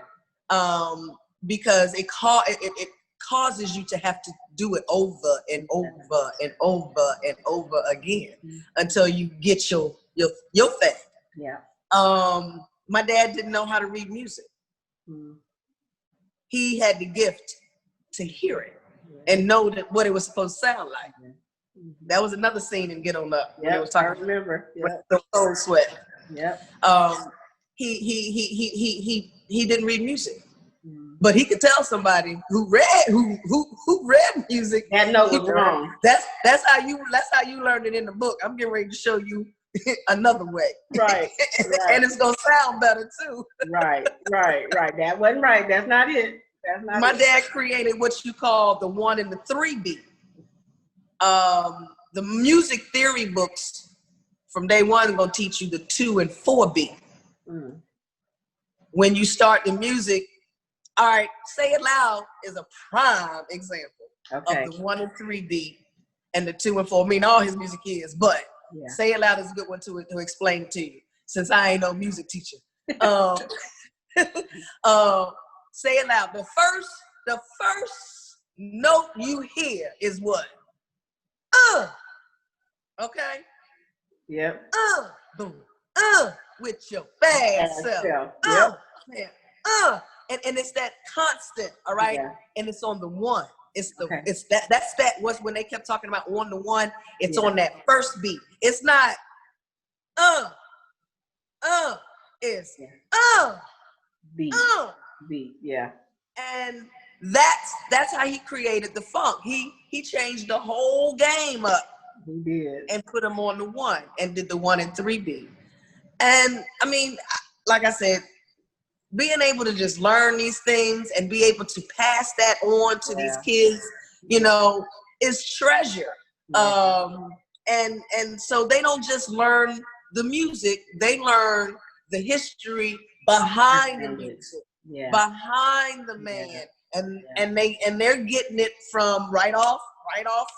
because it causes you to have to do it over and over and over and over again until you get your thing. Yeah. My dad didn't know how to read music. He had the gift to hear it and know that what it was supposed to sound like. That was another scene in Get On Up. Yeah, I remember. The Soul Sweat. Yeah. He didn't read music, but he could tell somebody who read music that note was wrong. That's how you learned it in the book. I'm getting ready to show you another way. Right. And it's gonna sound better too. Right. That wasn't right. That's not it. My dad created what you call the 1 and the 3 beat. The music theory books from day one are gonna teach you the 2 and 4 beat. When you start the music, all right, Say It Loud is a prime example of the 1 and 3 beat and the 2 and 4. I mean, all his music is, but Say It Loud is a good one to explain to you, since I ain't no music teacher. Say It Loud. The first note you hear is what? Okay? Yep. Boom. With your bad self. Yep. And it's that constant, all right? Yeah. And it's on the 1. It's that was when they kept talking about 1 to 1. It's on that first beat. It's not it's beat. Beat. Yeah. And that's how he created the funk. He changed the whole game up. He did. And put them on the 1 and did the 1 and 3 beat. And I mean, like I said, being able to just learn these things and be able to pass that on to these kids, you know, is treasure. And so they don't just learn the music, they learn the history behind the music, behind the man. And they're getting it from right off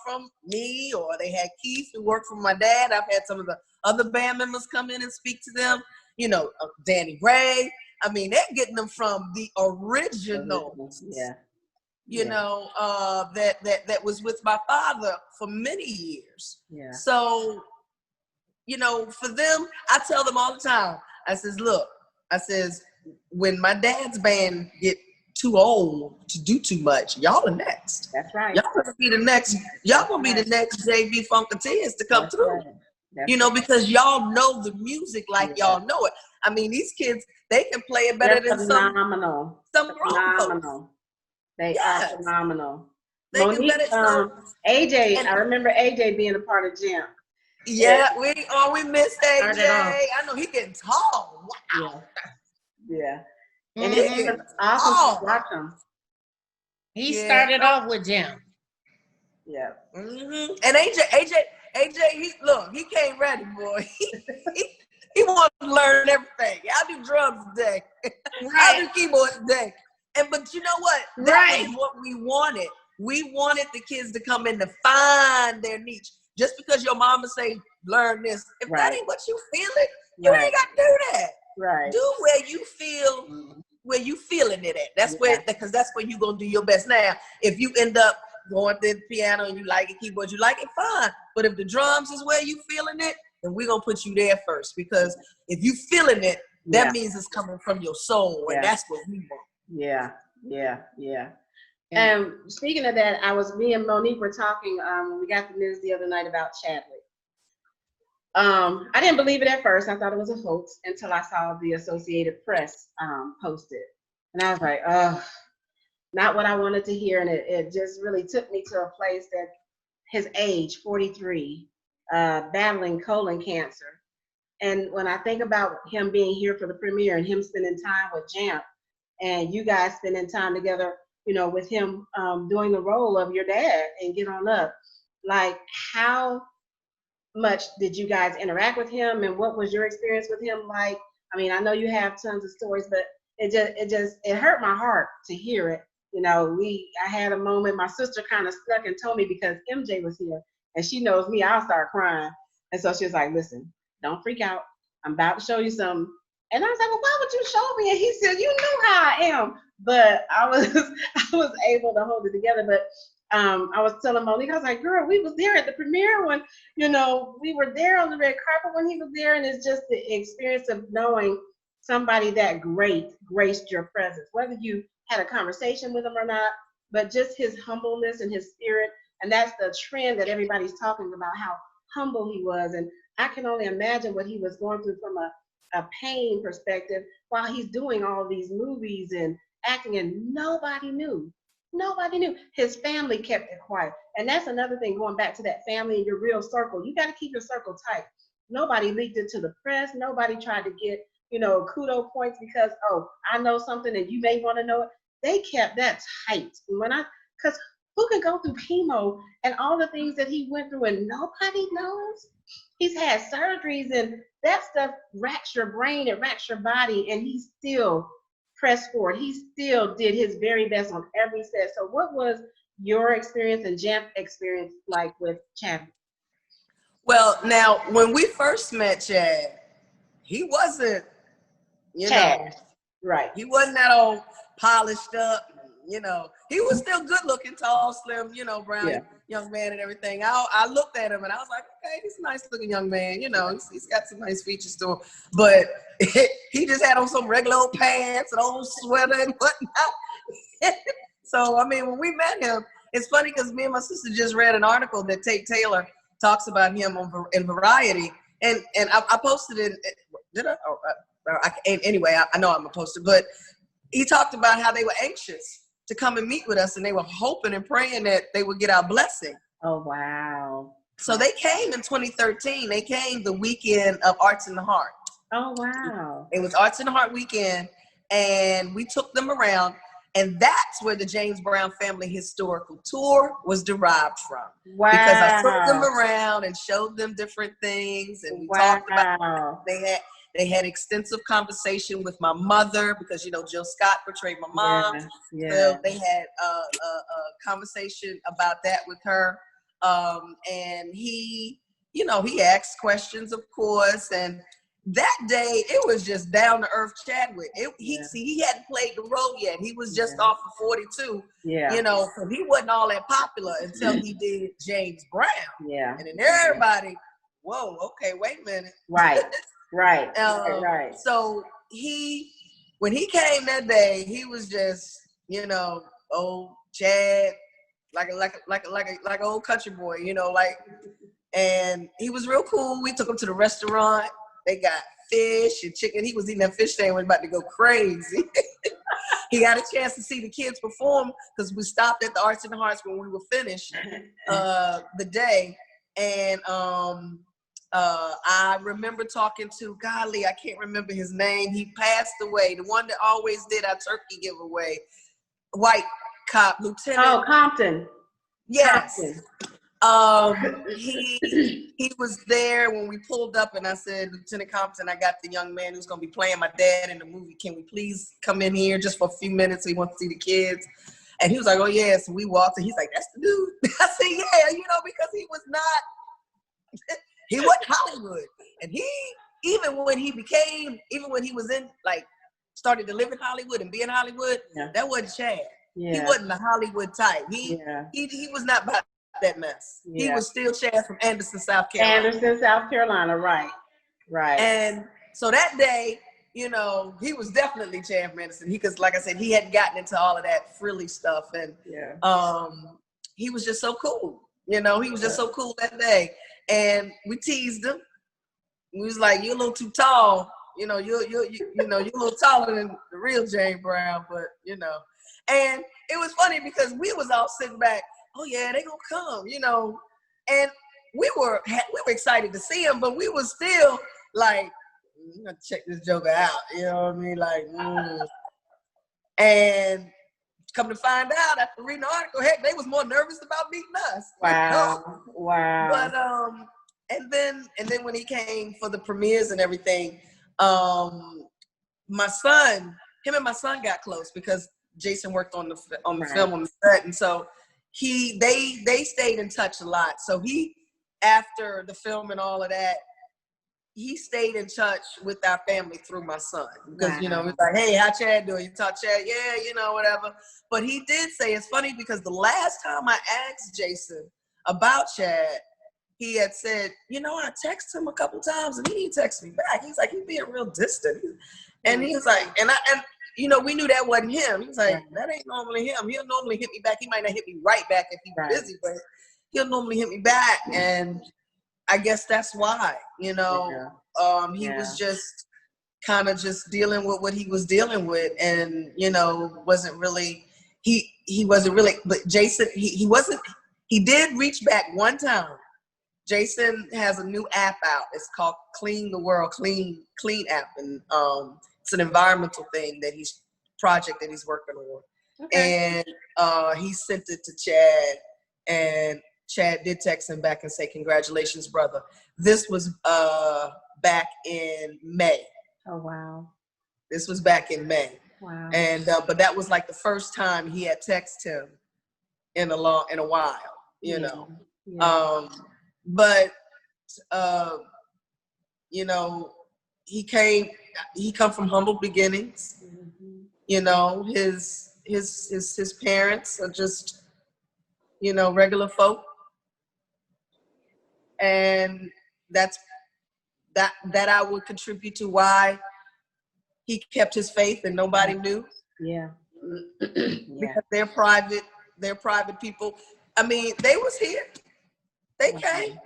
from me, or they had Keith who worked for my dad. I've had some of the other band members come in and speak to them, you know, Danny Ray. I mean, they're getting them from the originals. You know, that was with my father for many years. So, you know, for them, I tell them all the time, I says, look, when my dad's band get too old to do too much, y'all are next. That's right. Y'all gonna be the next JB Funketeers to come through. You know, because y'all know the music like y'all know it. I mean, these kids, they can play it better than some grown folks. They are phenomenal. They can better AJ, I remember AJ being a part of Jam. Yeah, we missed AJ. I know he getting tall. Wow. Yeah. And it's awesome to watch him. He started off with Jam. Yeah. And AJ, he came ready, boy. He wanted to learn everything. I do drums today. I do keyboard today. But you know what? That was what we wanted. We wanted the kids to come in to find their niche. Just because your mama say, learn this, if that ain't what you feeling, you ain't got to do that. Right. Do where you feel, where you feeling it at. That's where, because that's where you're going to do your best. Now, if you end up going to the piano and you like it, keyboard, you like it, fine. But if the drums is where you feeling it, then we're going to put you there first. Because if you feeling it, that means it's coming from your soul. And that's what we want. Yeah. And speaking of that, me and Monique were talking when we got the news the other night about Chadwick. I didn't believe it at first. I thought it was a hoax until I saw the Associated Press post it. And I was like, oh, not what I wanted to hear. And it just really took me to a place that his age, 43, battling colon cancer. And when I think about him being here for the premiere and him spending time with Jamp and you guys spending time together, you know, with him doing the role of your dad and Get On Up, like how much did you guys interact with him and what was your experience with him like? I mean, I know you have tons of stories, but it hurt my heart to hear it. You know, I had a moment, my sister kind of stuck and told me because MJ was here and she knows me, I'll start crying. And so she was like, listen, don't freak out. I'm about to show you something. And I was like, well, why would you show me? And he said, you know how I am. But I was able to hold it together. But I was telling Monique, I was like, girl, we was there at the premiere when, you know, we were there on the red carpet when he was there. And it's just the experience of knowing somebody that great graced your presence, whether you had a conversation with him or not, but just his humbleness and his spirit. And that's the trend that everybody's talking about, how humble he was. And I can only imagine what he was going through from a pain perspective while he's doing all these movies and acting, and nobody knew. Nobody knew. His family kept it quiet. And that's another thing, going back to that family and your real circle. You got to keep your circle tight. Nobody leaked it to the press. Nobody tried to get, you know, kudo points because, oh, I know something and you may want to know it. They kept that tight. Because who can go through chemo and all the things that he went through and nobody knows? He's had surgeries and that stuff racks your brain, it racks your body, and he still pressed forward. He still did his very best on every set. So what was your experience and Jamp experience like with Chad? Well, now, when we first met Chad, he wasn't, you know, right. He wasn't that old polished up, you know. He was still good looking, tall, slim, you know, brown young man and everything. I looked at him and I was like, okay, he's a nice looking young man, you know, he's got some nice features to him. But he just had on some regular old pants and old sweater and whatnot. So, I mean, when we met him, it's funny because me and my sister just read an article that Tate Taylor talks about him in Variety. And I posted it. Did I? Anyway, I know I'm going to post it. But he talked about how they were anxious to come and meet with us, and they were hoping and praying that they would get our blessing. Oh, wow. So they came in 2013. They came the weekend of Arts in the Heart. Oh, wow. It was Arts in the Heart weekend, and we took them around, and that's where the James Brown Family Historical Tour was derived from. Wow. Because I took them around and showed them different things, and we talked about They had extensive conversation with my mother because, you know, Jill Scott portrayed my mom. So they had a conversation about that with her. And he, you know, he asked questions, of course. And that day, it was just down to earth Chadwick. He hadn't played the role yet. He was just off of 42. You know, so he wasn't all that popular until he did James Brown. And then everybody, whoa, okay, wait a minute. Right. So when he came that day, he was just, you know, old Chad, like an old country boy, you know, like, and he was real cool. We took him to the restaurant. They got fish and chicken. He was eating that fish stand, was about to go crazy. He got a chance to see the kids perform because we stopped at the Arts and Hearts when we were finished the day, and I remember talking to, golly, I can't remember his name. He passed away. The one that always did our turkey giveaway. White cop, Lieutenant. Oh, Compton. Yes. Compton. He was there when we pulled up, and I said, Lieutenant Compton, I got the young man who's going to be playing my dad in the movie. Can we please come in here just for a few minutes? He wants to see the kids. And he was like, oh, yeah. So we walked, and he's like, that's the dude. I said, yeah, you know, because he was not... He wasn't Hollywood. And even when he was in, like, started to live in Hollywood and be in Hollywood, that wasn't Chad. He wasn't a Hollywood type. He was not about that mess. He was still Chad from Anderson, South Carolina. Anderson, South Carolina, right. And so that day, you know, he was definitely Chad from Anderson. Because, like I said, he hadn't gotten into all of that frilly stuff, and he was just so cool. You know, he was just so cool that day, and we teased him. We was like, "You're a little too tall. You know, you're a little taller than the real James Brown, but you know." And it was funny because we was all sitting back. Oh yeah, they gonna come, you know, and we were excited to see him, but we was still like, I'm gonna check this joker out, you know what I mean? Like, And come to find out after reading the article, heck, they was more nervous about meeting us. Wow. But and then when he came for the premieres and everything, him and my son got close because Jason worked on the film on the set, and so they stayed in touch a lot. So after the film and all of that, he stayed in touch with our family through my son because you know, it's like, hey, how Chad doing? You talk Chad, yeah, you know, whatever. But he did say, it's funny because the last time I asked Jason about Chad, he had said, you know, I texted him a couple times and he didn't text me back. He's like, he's being real distant, and he was like, and you know, we knew that wasn't him. He was like, that ain't normally him. He'll normally hit me back. He might not hit me right back if he's busy, but he'll normally hit me back. And I guess that's why, you know, he was just kind of just dealing with what he was dealing with, and, you know, wasn't really, he wasn't really, but Jason, he did reach back one time. Jason has a new app out. It's called Clean the World, Clean app. And, it's an environmental thing project that he's working on. Okay. And he sent it to Chad, and Chad did text him back and say, congratulations, brother. This was back in May. Oh, wow. This was back in May. Wow. And but that was like the first time he had texted him in a while, you know. Yeah. But you know, he come from humble beginnings. Mm-hmm. You know, his parents are just, you know, regular folk, and that I would contribute to why he kept his faith and nobody knew. Yeah. Because they're private people. I mean, they was here. They came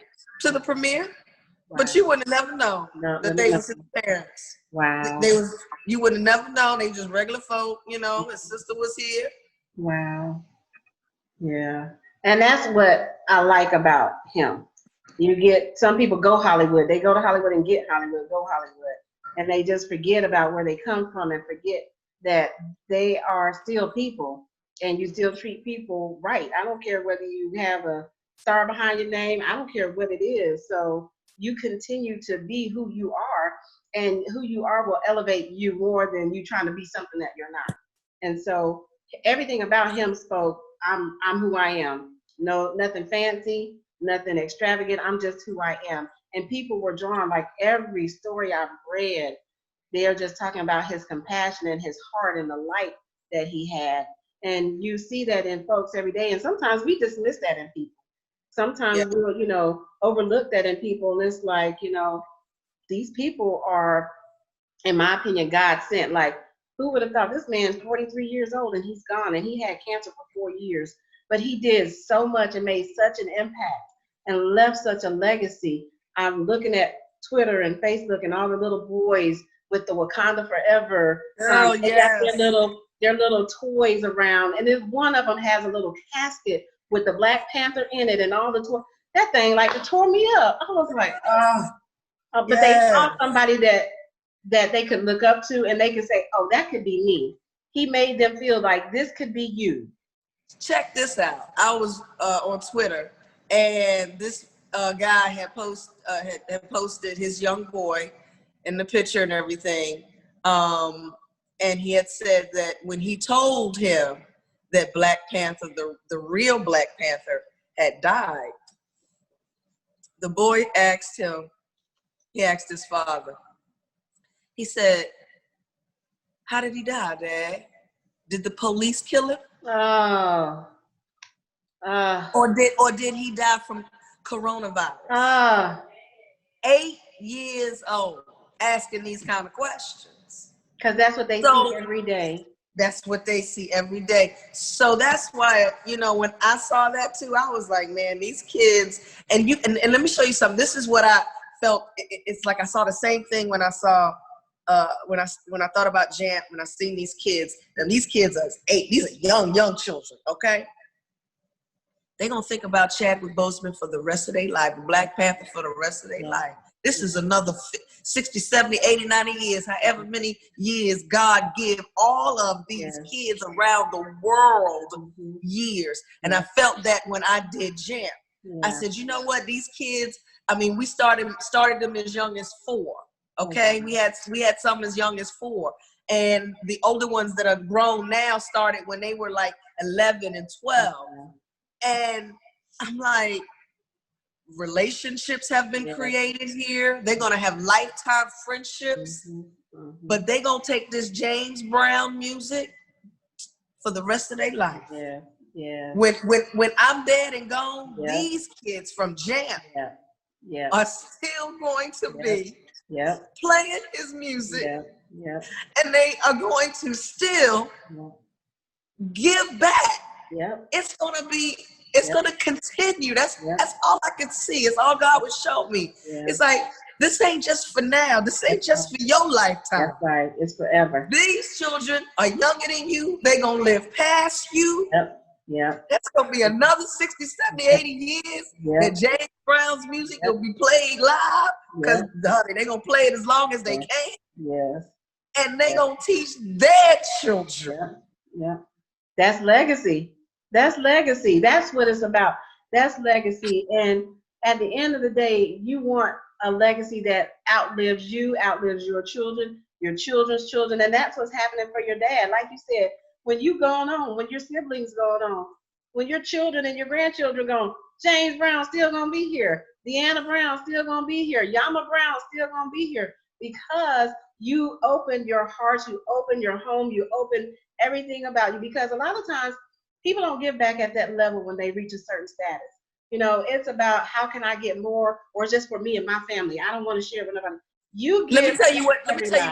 to the premiere. Wow. But you would have never known that they was his parents. Wow. You would have never known. They just regular folk, you know. His sister was here. Wow. Yeah. And that's what I like about him. You get, some people go Hollywood. They go to Hollywood and get Hollywood, go Hollywood. And they just forget about where they come from and forget that they are still people, and you still treat people right. I don't care whether you have a star behind your name. I don't care what it is. So you continue to be who you are, and who you are will elevate you more than you trying to be something that you're not. And so everything about him spoke, I'm who I am. No, nothing fancy, nothing extravagant. I'm just who I am. And people were drawn, like every story I've read, they're just talking about his compassion and his heart and the light that he had. And you see that in folks every day. And sometimes we dismiss that in people. Sometimes we'll, you know, overlook that in people. And it's like, you know, these people are, in my opinion, God sent. Like, who would have thought? This man's 43 years old and he's gone, and he had cancer for 4 years. But he did so much and made such an impact and left such a legacy. I'm looking at Twitter and Facebook and all the little boys with the Wakanda Forever. They got their little toys around. And then one of them has a little casket with the Black Panther in it and all the toys. That thing like tore me up. I was like, but they saw somebody that they could look up to, and they could say, oh, that could be me. He made them feel like this could be you. Check this out. I was on Twitter, and this guy had posted his young boy in the picture and everything. And he had said that when he told him that Black Panther, the real Black Panther, had died, the boy asked his father, he said, how did he die, Dad? Did the police kill him? Oh. Or did he die from coronavirus? 8 years old, asking these kind of questions. Because that's what they see every day. That's what they see every day. So that's why, when I saw that too, I was like, man, these kids, and let me show you something. This is what I felt. It's like I saw the same thing when I saw, when I thought about Jam, when I seen these kids, and these kids are 8. These are young children, okay? They're going to think about Chadwick Boseman for the rest of their life, Black Panther for the rest of their life. This is another 60, 70, 80, 90 years, however many years God give all of these kids around the world years. And I felt that when I did Jam. I said, you know what, these kids, we started them as young as 4. Okay, we had some as young as 4. And the older ones that are grown now started when they were like 11 and 12. And I'm like, relationships have been created here. They're going to have lifetime friendships, but they're going to take this James Brown music for the rest of their life. When I'm dead and gone, these kids from Jam are still going to be playing his music. And they are going to still give back. It's going to continue. That's all I could see. It's all God would show me. It's like, this ain't just for now. This ain't just for your lifetime. That's right. It's forever. These children are younger than you. They're going to live past you. That's going to be another 60, 70, 80 years that James Brown's music will be played live, because they're going to play it as long as they can. And they're going to teach their children. That's legacy. That's legacy. That's what it's about. That's legacy. And at the end of the day, you want a legacy that outlives you, outlives your children, your children's children. And that's what's happening for your dad. Like you said, when you going on, when your siblings going on, when your children and your grandchildren gone, James Brown still going to be here. Deanna Brown still going to be here. Yama Brown still going to be here, because you opened your heart, you opened your home, you opened everything about you. Because a lot of times, people don't give back at that level when they reach a certain status. It's about, how can I get more, or just for me and my family. I don't want to share with nobody. Let me tell you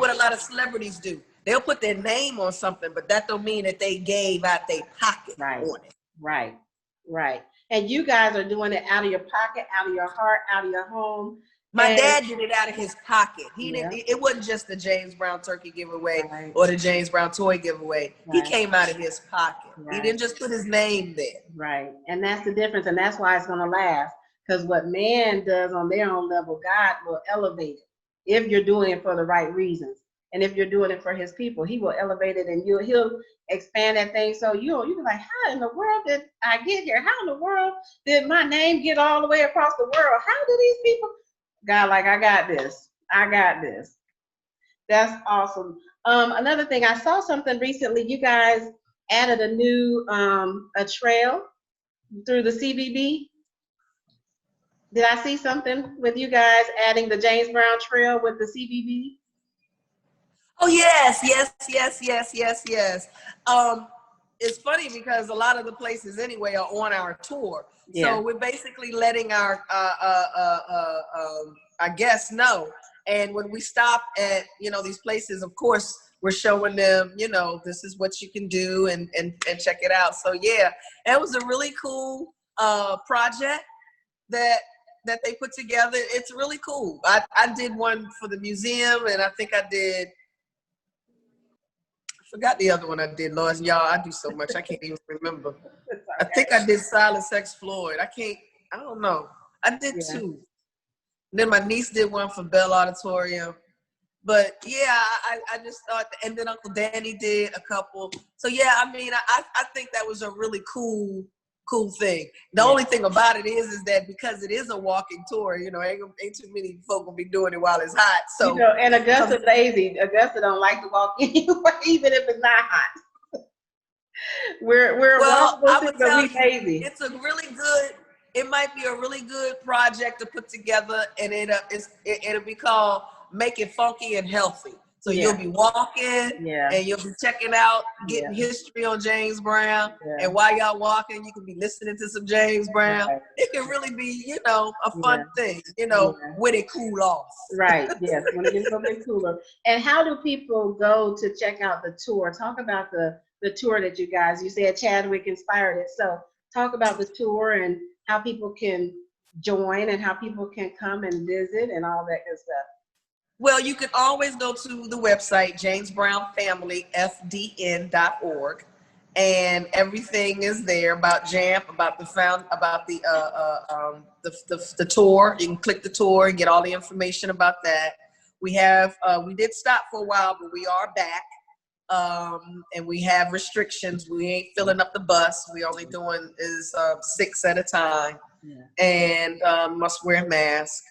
what a lot of celebrities do. They'll put their name on something, but that don't mean that they gave out their pocket on it. Right. And you guys are doing it out of your pocket, out of your heart, out of your home. My dad did it out of his pocket. He didn't. It wasn't just the James Brown turkey giveaway or the James Brown toy giveaway. He came out of his pocket. He didn't just put his name there. Right, and that's the difference, and that's why it's going to last. Because what man does on their own level, God will elevate it if you're doing it for the right reasons, and if you're doing it for His people, He will elevate it, and He'll expand that thing. So you'll be like, how in the world did I get here? How in the world did my name get all the way across the world? How do these people? God, like, I got this. That's awesome. Another thing, I saw something recently. You guys added a new a trail through the CBB. Did I see something with you guys adding the James Brown Trail with the CBB? Oh, yes. It's funny because a lot of the places anyway are on our tour. So we're basically letting our guests know. And when we stop at, these places, of course, we're showing them, this is what you can do and check it out. So yeah, it was a really cool project that they put together. It's really cool. I did one for the museum, and I think I forgot the other one I did, Lois. Y'all, I do so much, I can't even remember. I think I did Silent Sex Floyd. I don't know. I did 2. Then my niece did one for Bell Auditorium. But yeah, I just thought, and then Uncle Danny did a couple. So yeah, I think that was a really cool thing. The only thing about it is that because it is a walking tour, ain't too many folk gonna be doing it while it's hot. So and Augusta's lazy. Augusta don't like to walk anyway, even if it's not hot. we're lazy. It's a really good. It might be a really good project to put together, and it'll be called Make It Funky and Healthy. So you'll be walking and you'll be checking out, getting history on James Brown. Yeah. And while y'all walking, you can be listening to some James Brown. Right. It can really be, a fun thing, when it cool off. Right, yes, when it gets a bit cooler. And how do people go to check out the tour? Talk about the tour that you said Chadwick inspired it. So talk about the tour and how people can join and how people can come and visit and all that good stuff. Well, you can always go to the website, jamesbrownfamilyfdn.org, and everything is there about JAMP, about the tour. You can click the tour and get all the information about that. We did stop for a while, but we are back, and we have restrictions. We ain't filling up the bus. We only doing 6 at a time, and must wear a mask.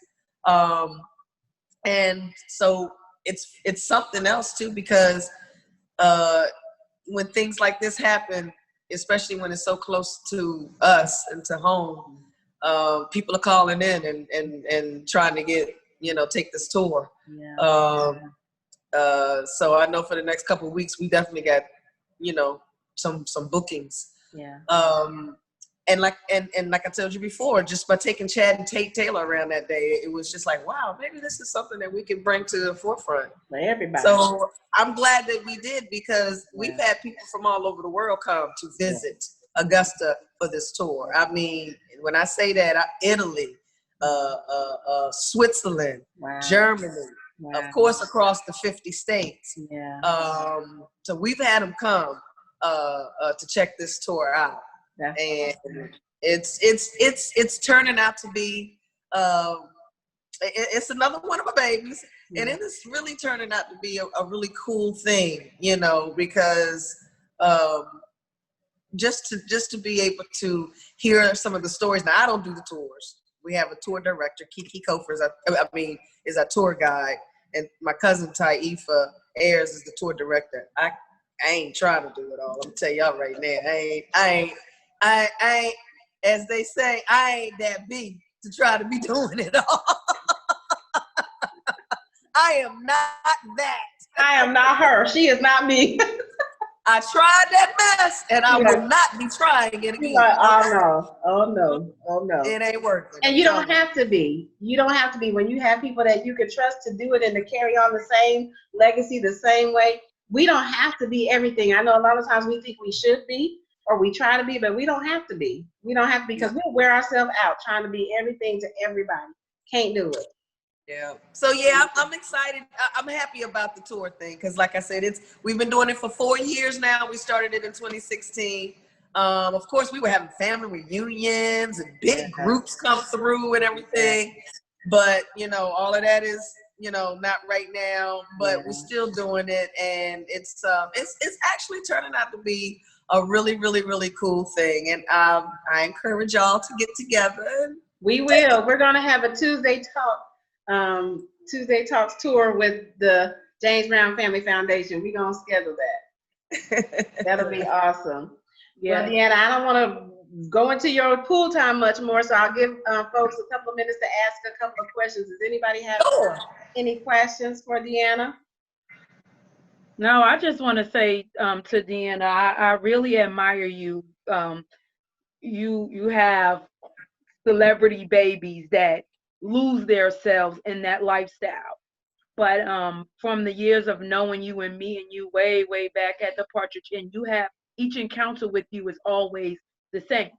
And so it's something else too, because when things like this happen, especially when it's so close to us and to home, people are calling in and trying to get, take this tour. Yeah. So I know for the next couple of weeks, we definitely got, some bookings. Yeah. And like I told you before, just by taking Chad and Tate Taylor around that day, it was just like, wow, maybe this is something that we can bring to the forefront. For everybody. So I'm glad that we did, because we've had people from all over the world come to visit Augusta for this tour. I mean, when I say that, Italy, Switzerland, Germany, of course, across the 50 states. Yeah. So we've had them come to check this tour out. And it's turning out to be it's another one of my babies, and it is really turning out to be a really cool thing, because just to be able to hear some of the stories. Now, I don't do the tours. We have a tour director, Kiki Kofer is our tour guide, and my cousin Taifa Ayers is the tour director. I ain't trying to do it all. I'm gonna tell y'all right now, I ain't, as they say, I ain't that big to try to be doing it all. I am not that. I am not her. She is not me. I tried that mess, and I will not be trying it again. Oh no. It ain't working. And you don't have to be. You don't have to be. When you have people that you can trust to do it and to carry on the same legacy the same way, we don't have to be everything. I know a lot of times we think we should be, or we try to be, but we don't have to be. We don't have to be, because we'll wear ourselves out trying to be everything to everybody. Can't do it. Yeah. So I'm excited. I'm happy about the tour thing, because like I said, we've been doing it for 4 years now. We started it in 2016. Of course, we were having family reunions and big groups come through and everything. But all of that is not right now. But we're still doing it, and it's actually turning out to be a really, really, really cool thing. And I encourage y'all to get together. We will. We're going to have a Tuesday Talks tour with the James Brown Family Foundation. We're going to schedule that. That'll be awesome. Yeah. Well, Deanna, I don't want to go into your pool time much more, so I'll give folks a couple of minutes to ask a couple of questions. Does anybody have any questions for Deanna? No, I just want to say to Deanna, I really admire you. You have celebrity babies that lose themselves in that lifestyle. But from the years of knowing you and me and you way, way back at the Partridge Inn, you have each encounter with you is always the same.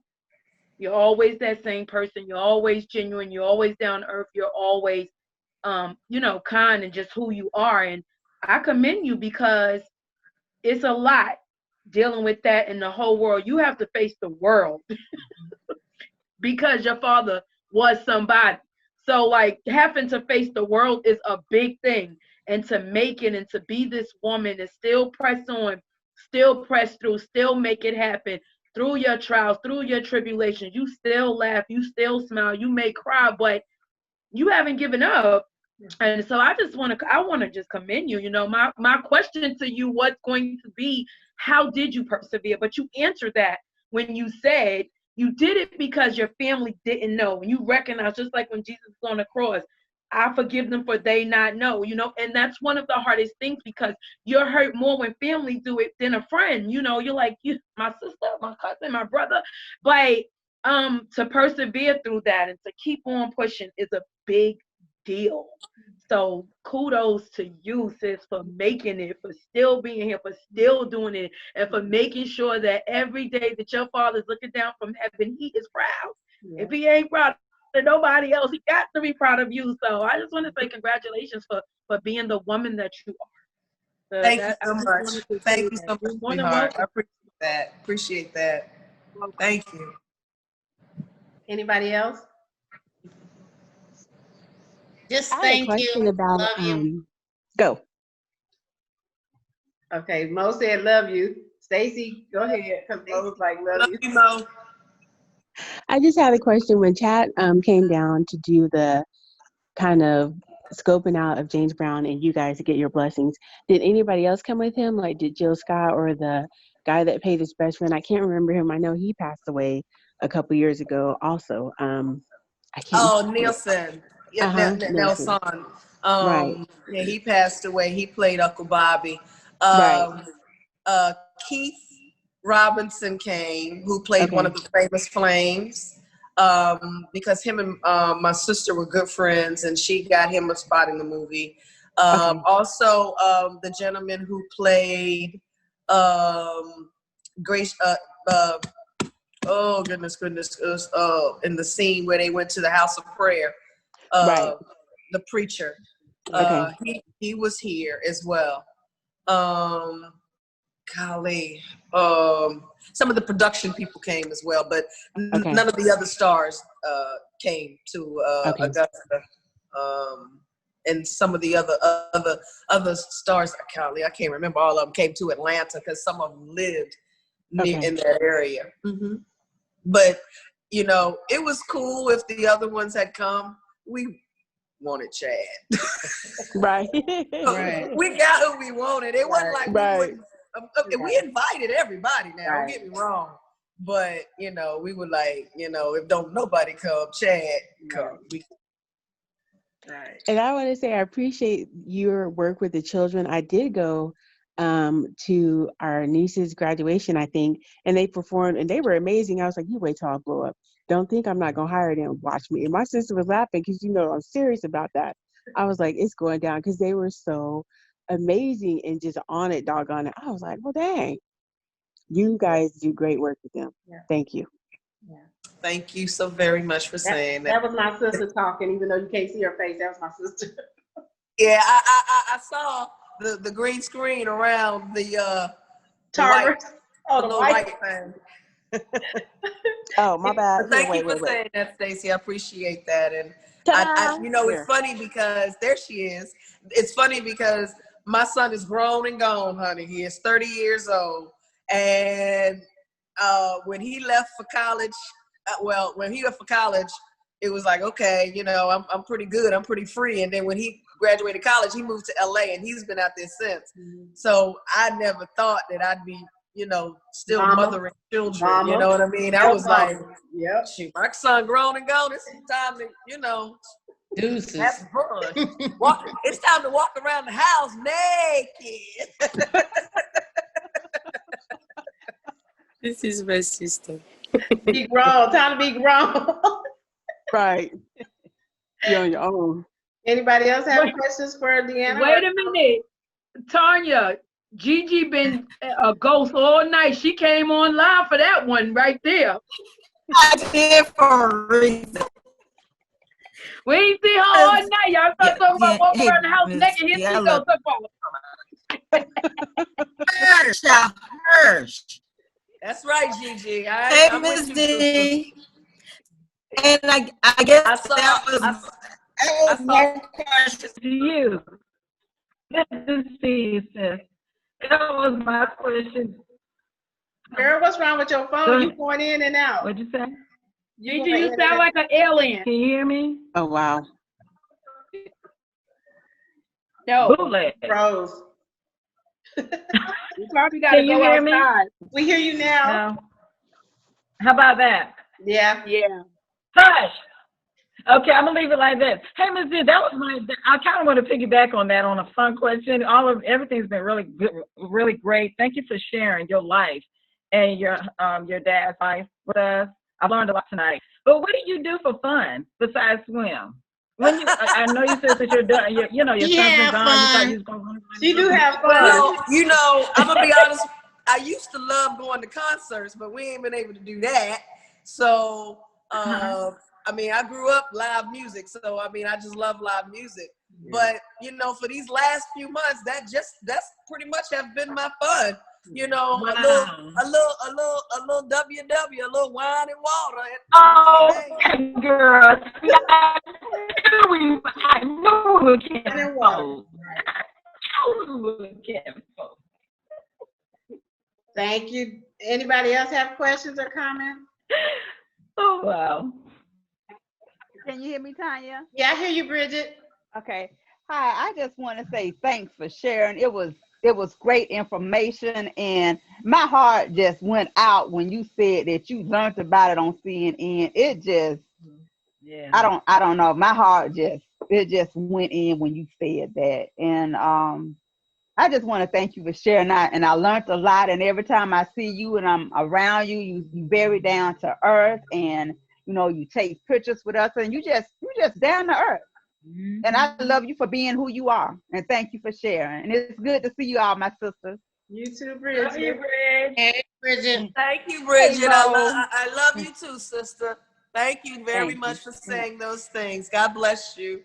You're always that same person. You're always genuine. You're always down to earth. You're always, kind and just who you are. And I commend you, because it's a lot dealing with that in the whole world. You have to face the world because your father was somebody. So like having to face the world is a big thing, and to make it and to be this woman and still press on, still press through, still make it happen through your trials, through your tribulations. You still laugh, you still smile, you may cry, but you haven't given up. And so I want to just commend you. My question to you was going to be, how did you persevere? But you answered that when you said you did it because your family didn't know. When you recognized, just like when Jesus was on the cross, I forgive them for they not know, you know, and that's one of the hardest things because you're hurt more when family do it than a friend. You know, you're like, my sister, my cousin, my brother. But to persevere through that and to keep on pushing is a big deal. So kudos to you, sis, for making it, for still being here, for still doing it, and for making sure that every day that your father's looking down from heaven, he is proud. Yeah. If he ain't proud of nobody else, he got to be proud of you. So I just want to say congratulations for being the woman that you are. Thank you so much. Thank you so much, sweetheart. I appreciate that. Appreciate that. Thank you. Anybody else? Just thank you. About, love you. Go. Okay, Mo said love you. Stacy, go ahead, because Mo was like love you. Mo. I just had a question. When Chad came down to do the kind of scoping out of James Brown and you guys to get your blessings, did anybody else come with him? Like, did Jill Scott or the guy that paid his best friend? I can't remember him. I know he passed away a couple years ago also. Nielsen. Yeah, Nelson. Right. Yeah, he passed away. He played Uncle Bobby. Right. Keith Robinson came, who played one of the famous Flames, because him and my sister were good friends, and she got him a spot in the movie. Also, the gentleman who played Grace. Oh goodness! In the scene where they went to the house of prayer. The preacher, he was here as well. Golly, some of the production people came as well, but none of the other stars came to Augusta. And some of the other stars, I can't remember all of them, came to Atlanta because some of them lived in that area. Mm-hmm. But you know, it was cool if the other ones had come. We wanted Chad. Right. We got who we wanted. It wasn't like we invited everybody now, don't get me wrong. But, you know, we were like, you know, if don't nobody come, Chad come. Right. And I want to say I appreciate your work with the children. I did go to our niece's graduation, I think, and they performed and they were amazing. I was like, you wait till I blow up. Don't think I'm not going to hire them. Watch me. And my sister was laughing because, you know, I'm serious about that. I was like, it's going down because they were so amazing and just on it, doggone it. I was like, well, dang. You guys do great work with them. Yeah. Thank you. Yeah. Thank you so very much for saying that. That was my sister talking, even though you can't see her face. That was my sister. Yeah, I saw the green screen around the target. The white thing. Oh, my bad. Thank you for saying that, Stacey. I appreciate that. And I you know, it's funny because there she is. It's funny because my son is grown and gone, honey. He is 30 years old. And when he left for college, it was like, okay, you know, I'm pretty good. I'm pretty free. And then when he graduated college, he moved to LA and he's been out there since. Mm-hmm. So I never thought that I'd be, you know, still mothering children. You know what I mean? I was like, shoot, my son grown and gone. It's time to, you know, deuces. Have fun. It's time to walk around the house naked. This is my sister. Be grown. Time to be grown. Right. You're on your own. Anybody else have questions for Deanna? Wait a minute. Tonya, Gigi been a ghost all night. She came on live for that one right there. I did for a reason. We ain't see her all night. Y'all start talking about walking around the house naked. Here she goes. Hirsch. That's right, Gigi. Hey, Miss D. And I guess that was my question to you. Good to see you, sis. That was my question. Girl, what's wrong with your phone? You going in and out. What'd you say? Gigi, you sound like an alien. Can you hear me? Oh, wow. No. Bootleg. Froze. You probably got to go outside. We hear you now. No. How about that? Yeah. Hush. Okay, I'm gonna leave it like that. Hey, Ms. D, that was I kind of want to piggyback on that on a fun question. Everything's been really good, really great. Thank you for sharing your life and your dad's life with us. I've learned a lot tonight. But what do you do for fun besides swim? When I know you said that you're done. Your son's been gone. You thought you was gonna run. She do have fun. Well, I'm gonna be honest. I used to love going to concerts, but we ain't been able to do that. So, I mean, I grew up live music, so I mean, I just love live music. Yeah. But for these last few months, that's pretty much have been my fun. Wow. a little WW, a little wine and water. Oh, girl! I knew we were getting close. Thank you. Anybody else have questions or comments? Oh wow. Can you hear me, Tonya? Yeah, I hear you, Bridget. Okay. Hi, I just want to say thanks for sharing. It was great information, and my heart just went out when you said that you learned about it on CNN. It just, I don't know. My heart just went in when you said that, and I just want to thank you for sharing that. And I learned a lot. And every time I see you and I'm around you, you very down to earth, and you take pictures with us, and you just down to earth. Mm-hmm. And I love you for being who you are. And thank you for sharing. And it's good to see you all, my sisters. You too, Bridget. Love you, Bridget. Hey, Bridget. Thank you, Bridget. Hey, I love you too, sister. Thank you very much for saying those things. God bless you.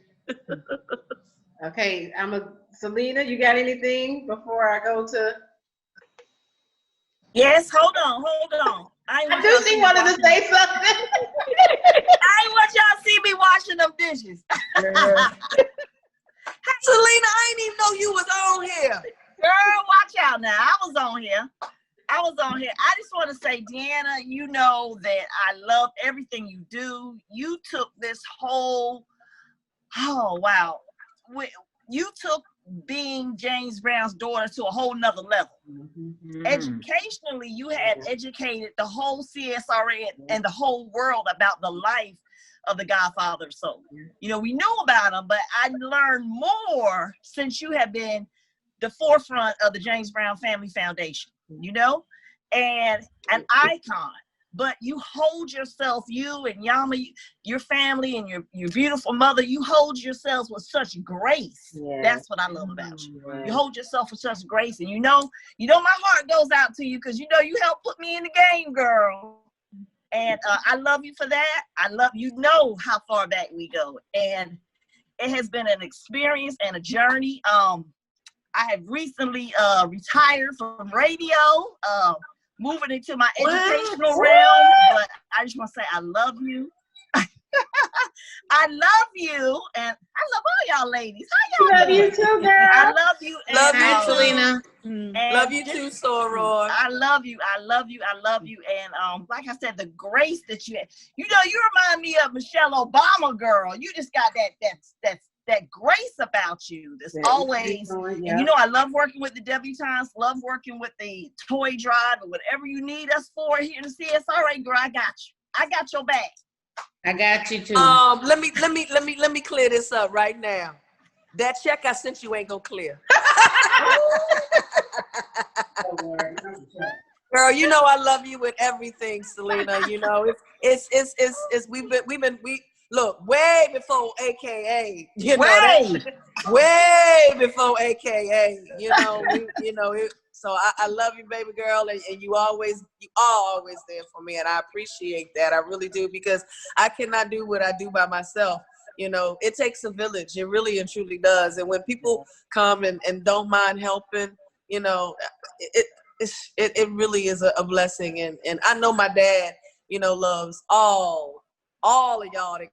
Okay, Selena, you got anything before I go to? Yes, hold on. I do see you wanted to say something. I ain't want y'all to see me washing them dishes. Selena, I didn't even know you was on here. Girl, watch out now. I was on here. I just want to say, Deanna, you know that I love everything you do. You took this whole, you took being James Brown's daughter to a whole nother level. Mm-hmm. Educationally, you had educated the whole CSRA and the whole world about the life of the Godfather of Soul. We knew about him, but I learned more since you have been the forefront of the James Brown Family Foundation, and an icon. But you hold yourself, you and Yama, your family and your beautiful mother, you hold yourselves with such grace. Yeah. That's what I love about you. Right. You hold yourself with such grace. And my heart goes out to you because you helped put me in the game, girl. And I love you for that. I love how far back we go. And it has been an experience and a journey. I have recently retired from radio. Moving into my educational realm, but I just want to say I love you. I love you, and I love all y'all ladies. How y'all doing? Love you too, girl. I love you. Love you, Selena. Love you too, Soror. I love you. And like I said, the grace that you have. You remind me of Michelle Obama, girl. You just got that grace about you. That's always, and I love working with the debutantes, love working with the toy drive, or whatever you need us for here in the CSRA, girl. I got you. I got your back. I got you too. Let me clear this up right now. That check I sent you ain't gonna clear. Girl, I love you with everything, Selena. Look, way before AKA, way before AKA, so I love you, baby girl, and you are always there for me, and I appreciate that. I really do, because I cannot do what I do by myself. It takes a village. It really and truly does. And when people come and don't mind helping, it really is a blessing. And I know my dad, loves all of y'all that.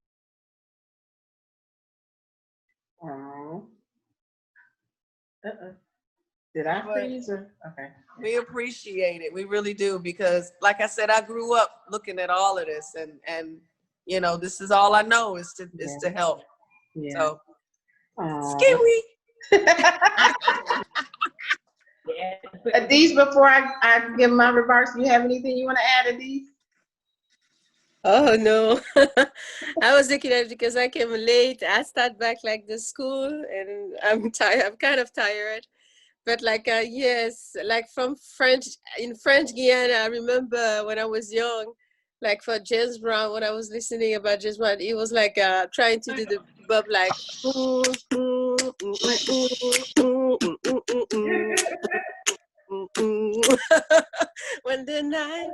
Did I freeze? Okay. We appreciate it. We really do, because like I said, I grew up looking at all of this, and this is all I know is to help. Yeah. So scary. These, before I give my remarks, do you have anything you want to add to these? Oh no. I was looking at it because I came late. I start back like the school and I'm tired. I'm kind of tired. But like yes, like from French in French Guiana, I remember when I was young, like for James Brown, when I was listening about James Brown, it was like trying to do the bub like when the night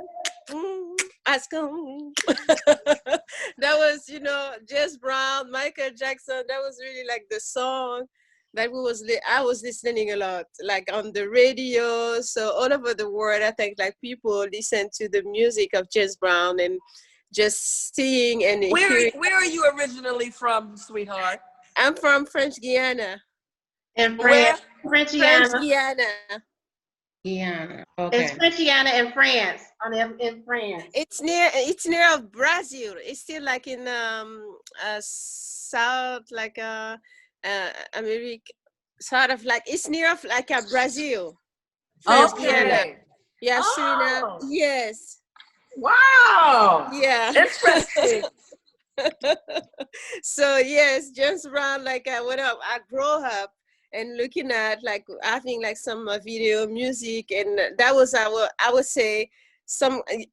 has come. That was, Jess Brown, Michael Jackson. That was really like the song that I was listening a lot, like on the radio. So all over the world, I think like people listen to the music of Jess Brown and just seeing and hearing. Where are you originally from, sweetheart? I'm from French Guiana. In France. French Guiana. Yeah. Okay. It's French Guiana in France. In France. It's near Brazil. It's still like in south, like America, sort of like it's near like a Brazil. French Guiana. Yeah, Suriname. Yes. Wow. Yeah. Interesting. So yes, James Brown. Like when I grew up and looking at like having like some video music, and that was I would say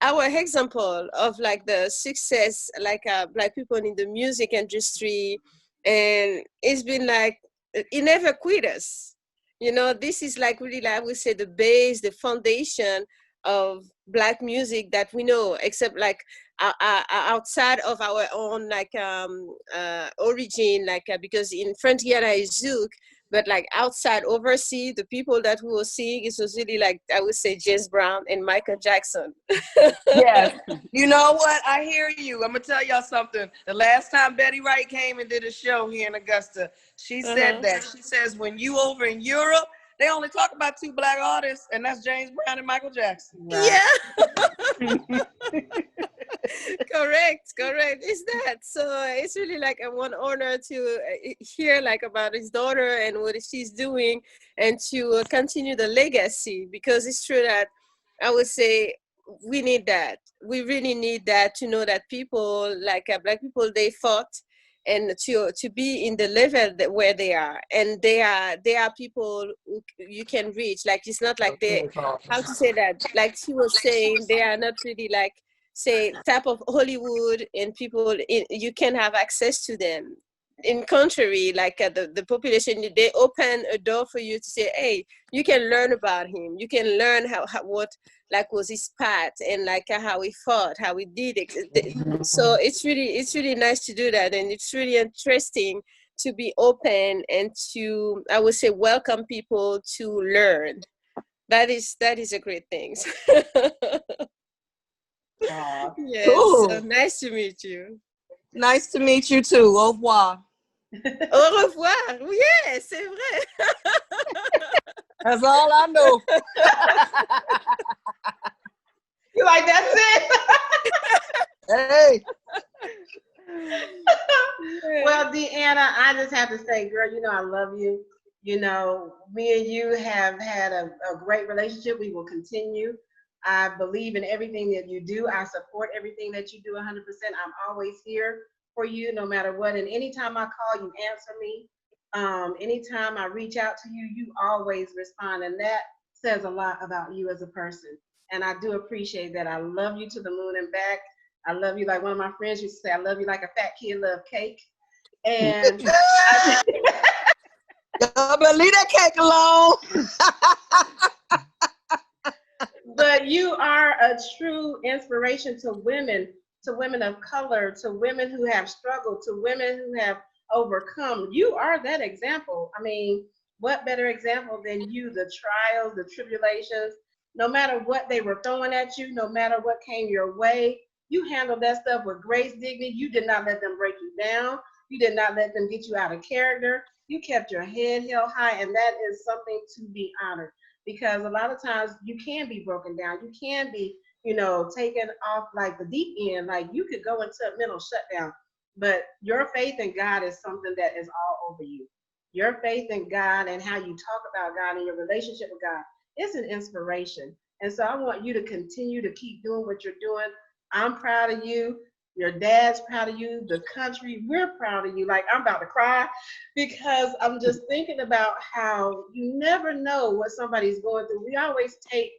our example of like the success like black people in the music industry, and it's been like it never quit us. This is like really like I would say the base, the foundation of black music that we know, except like outside of our own like origin, like because in French Guiana is Zouk, but like outside overseas, the people that we were seeing, it was really like I would say James Brown and Michael Jackson. Yes. You know what? I hear you. I'm gonna tell y'all something. The last time Betty Wright came and did a show here in Augusta, she said that. She says when you over in Europe, they only talk about two black artists, and that's James Brown and Michael Jackson. Right. Yeah. Correct. It's that. So it's really like a one honor to hear like about his daughter and what she's doing, and to continue the legacy, because it's true that I would say we need that. We really need that, to know that people like black people, they fought, and to be in the level where they are, and they are people who you can reach. Like it's not like they, how to say that, like she was saying, they are not really like say type of Hollywood, and people you can have access to them. In contrary, like the population, they open a door for you to say, hey, you can learn about him, you can learn how what like was his path, and like how he fought, how he did it. So it's really nice to do that, and it's really interesting to be open and to, I would say, welcome people to learn. That is a great thing. Yes, cool. So nice to meet you. Nice to meet you too. Au revoir. Au revoir. Yes, c'est vrai. That's all I know. You like that's it? Hey. Well, Deanna, I just have to say, girl, I love you. Me and you have had a great relationship. We will continue. I believe in everything that you do. I support everything that you do 100%. I'm always here for you, no matter what. And anytime I call, you answer me. Anytime I reach out to you, you always respond. And that says a lot about you as a person. And I do appreciate that. I love you to the moon and back. I love you like one of my friends used to say, I love you like a fat kid love cake. And leave that cake alone. But you are a true inspiration to women of color, to women who have struggled, to women who have overcome. You are that example. I mean, what better example than you? The trials, the tribulations, no matter what they were throwing at you, no matter what came your way, you handled that stuff with grace, dignity. You did not let them break you down. You did not let them get you out of character. You kept your head held high, and that is something to be honored. Because a lot of times you can be broken down. You can be, taken off like the deep end. Like you could go into a mental shutdown. But your faith in God is something that is all over you. Your faith in God and how you talk about God and your relationship with God is an inspiration. And so I want you to continue to keep doing what you're doing. I'm proud of you. Your dad's proud of you. The country, we're proud of you. Like, I'm about to cry because I'm just thinking about how you never know what somebody's going through. We always take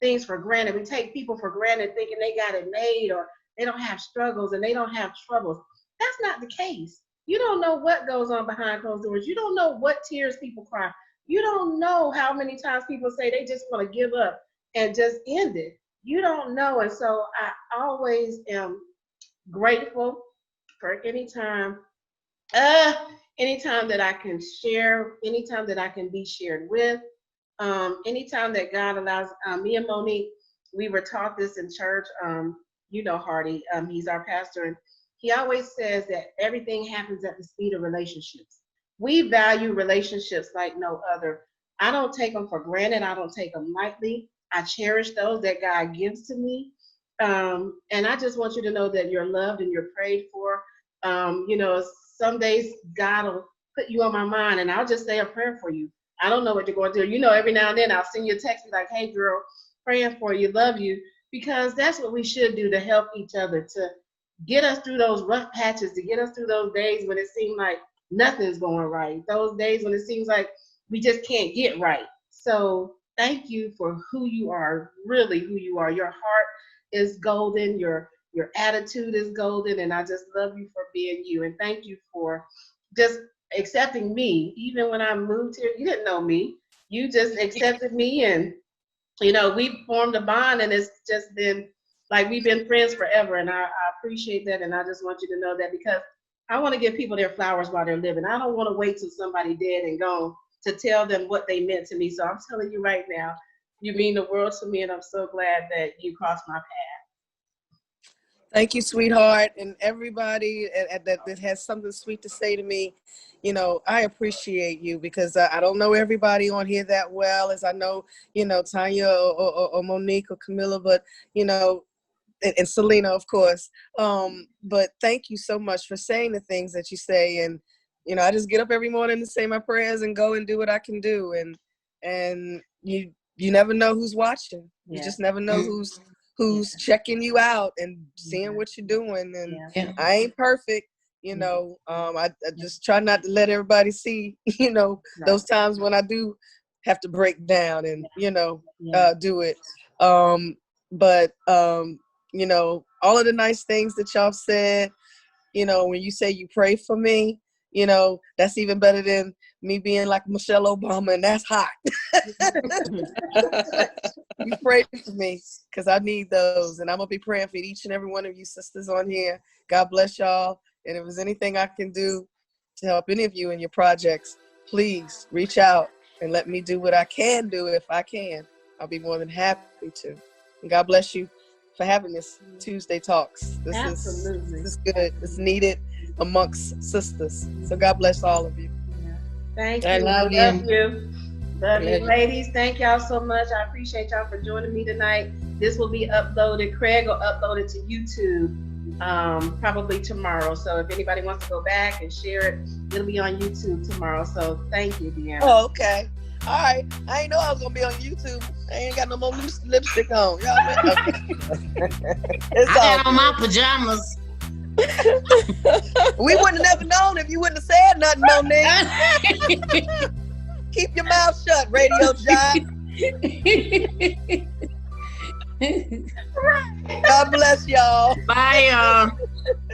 things for granted. We take people for granted thinking they got it made or they don't have struggles and they don't have troubles. That's not the case. You don't know what goes on behind closed doors. You don't know what tears people cry. You don't know how many times people say they just want to give up and just end it. You don't know. And so I always am grateful for anytime that I can share, anytime that I can be shared with, anytime that God allows me and Monique, we were taught this in church. You know Hardy, he's our pastor, and he always says that everything happens at the speed of relationships. We value relationships like no other. I don't take them for granted. I don't take them lightly. I cherish those that God gives to me. And I just want you to know that you're loved and you're prayed for. You know, some days God will put you on my mind and I'll just say a prayer for you. I don't know what you're going to do. You know, every now and then I'll send you a text like, hey girl, praying for you, love you, because that's what we should do to help each other, to get us through those rough patches, to get us through those days when it seems like nothing's going right, those days when it seems like we just can't get right. So thank you for who you are, really who you are. Your heart is golden, your attitude is golden, and I just love you for being you. And thank you for just accepting me. Even when I moved here, you didn't know me. You just accepted me, and you know, we formed a bond, and it's just been like we've been friends forever. And I appreciate that, and I just want you to know that, because I want to give people their flowers while they're living. I don't want to wait till somebody dead and gone to tell them what they meant to me. So I'm telling you right now, you mean the world to me, and I'm so glad that you crossed my path. Thank you, sweetheart, and everybody that has something sweet to say to me. You know, I appreciate you, because I don't know everybody on here that well as I know, you know, Tonia or Monique or Camilla, but, you know, and Selena, of course. But thank you so much for saying the things that you say. And, you know, I just get up every morning to say my prayers and go and do what I can do. And you never know who's watching. You just never know who's checking you out and seeing what you're doing. And I ain't perfect. You know, I just try not to let everybody see, you know, those times when I do have to break down and, you know, do it. But, you know, all of the nice things that y'all said, you know, when you say you pray for me, you know, that's even better than me being like Michelle Obama, and that's hot. You pray for me, because I need those, and I'm going to be praying for each and every one of you sisters on here. God bless y'all. And if there's anything I can do to help any of you in your projects, please reach out and let me do what I can do. If I can, I'll be more than happy to. And God bless you for having this Tuesday Talks. This is good. It's needed amongst sisters. So God bless all of you. Thank you. I love you. Love you, ladies. Thank y'all so much. I appreciate y'all for joining me tonight. This will be uploaded. Craig will upload it to YouTube probably tomorrow. So if anybody wants to go back and share it, it'll be on YouTube tomorrow. So thank you, Deanna. Oh, okay. All right. I ain't know I was going to be on YouTube. I ain't got no more lipstick on. Y'all I got on my pajamas. We wouldn't have never known if you wouldn't have said nothing, Monique. Keep your mouth shut, radio jock. God bless y'all. Bye, y'all.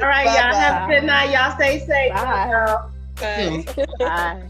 All right, y'all. Have a good night. Y'all stay safe. Bye. Bye. Bye.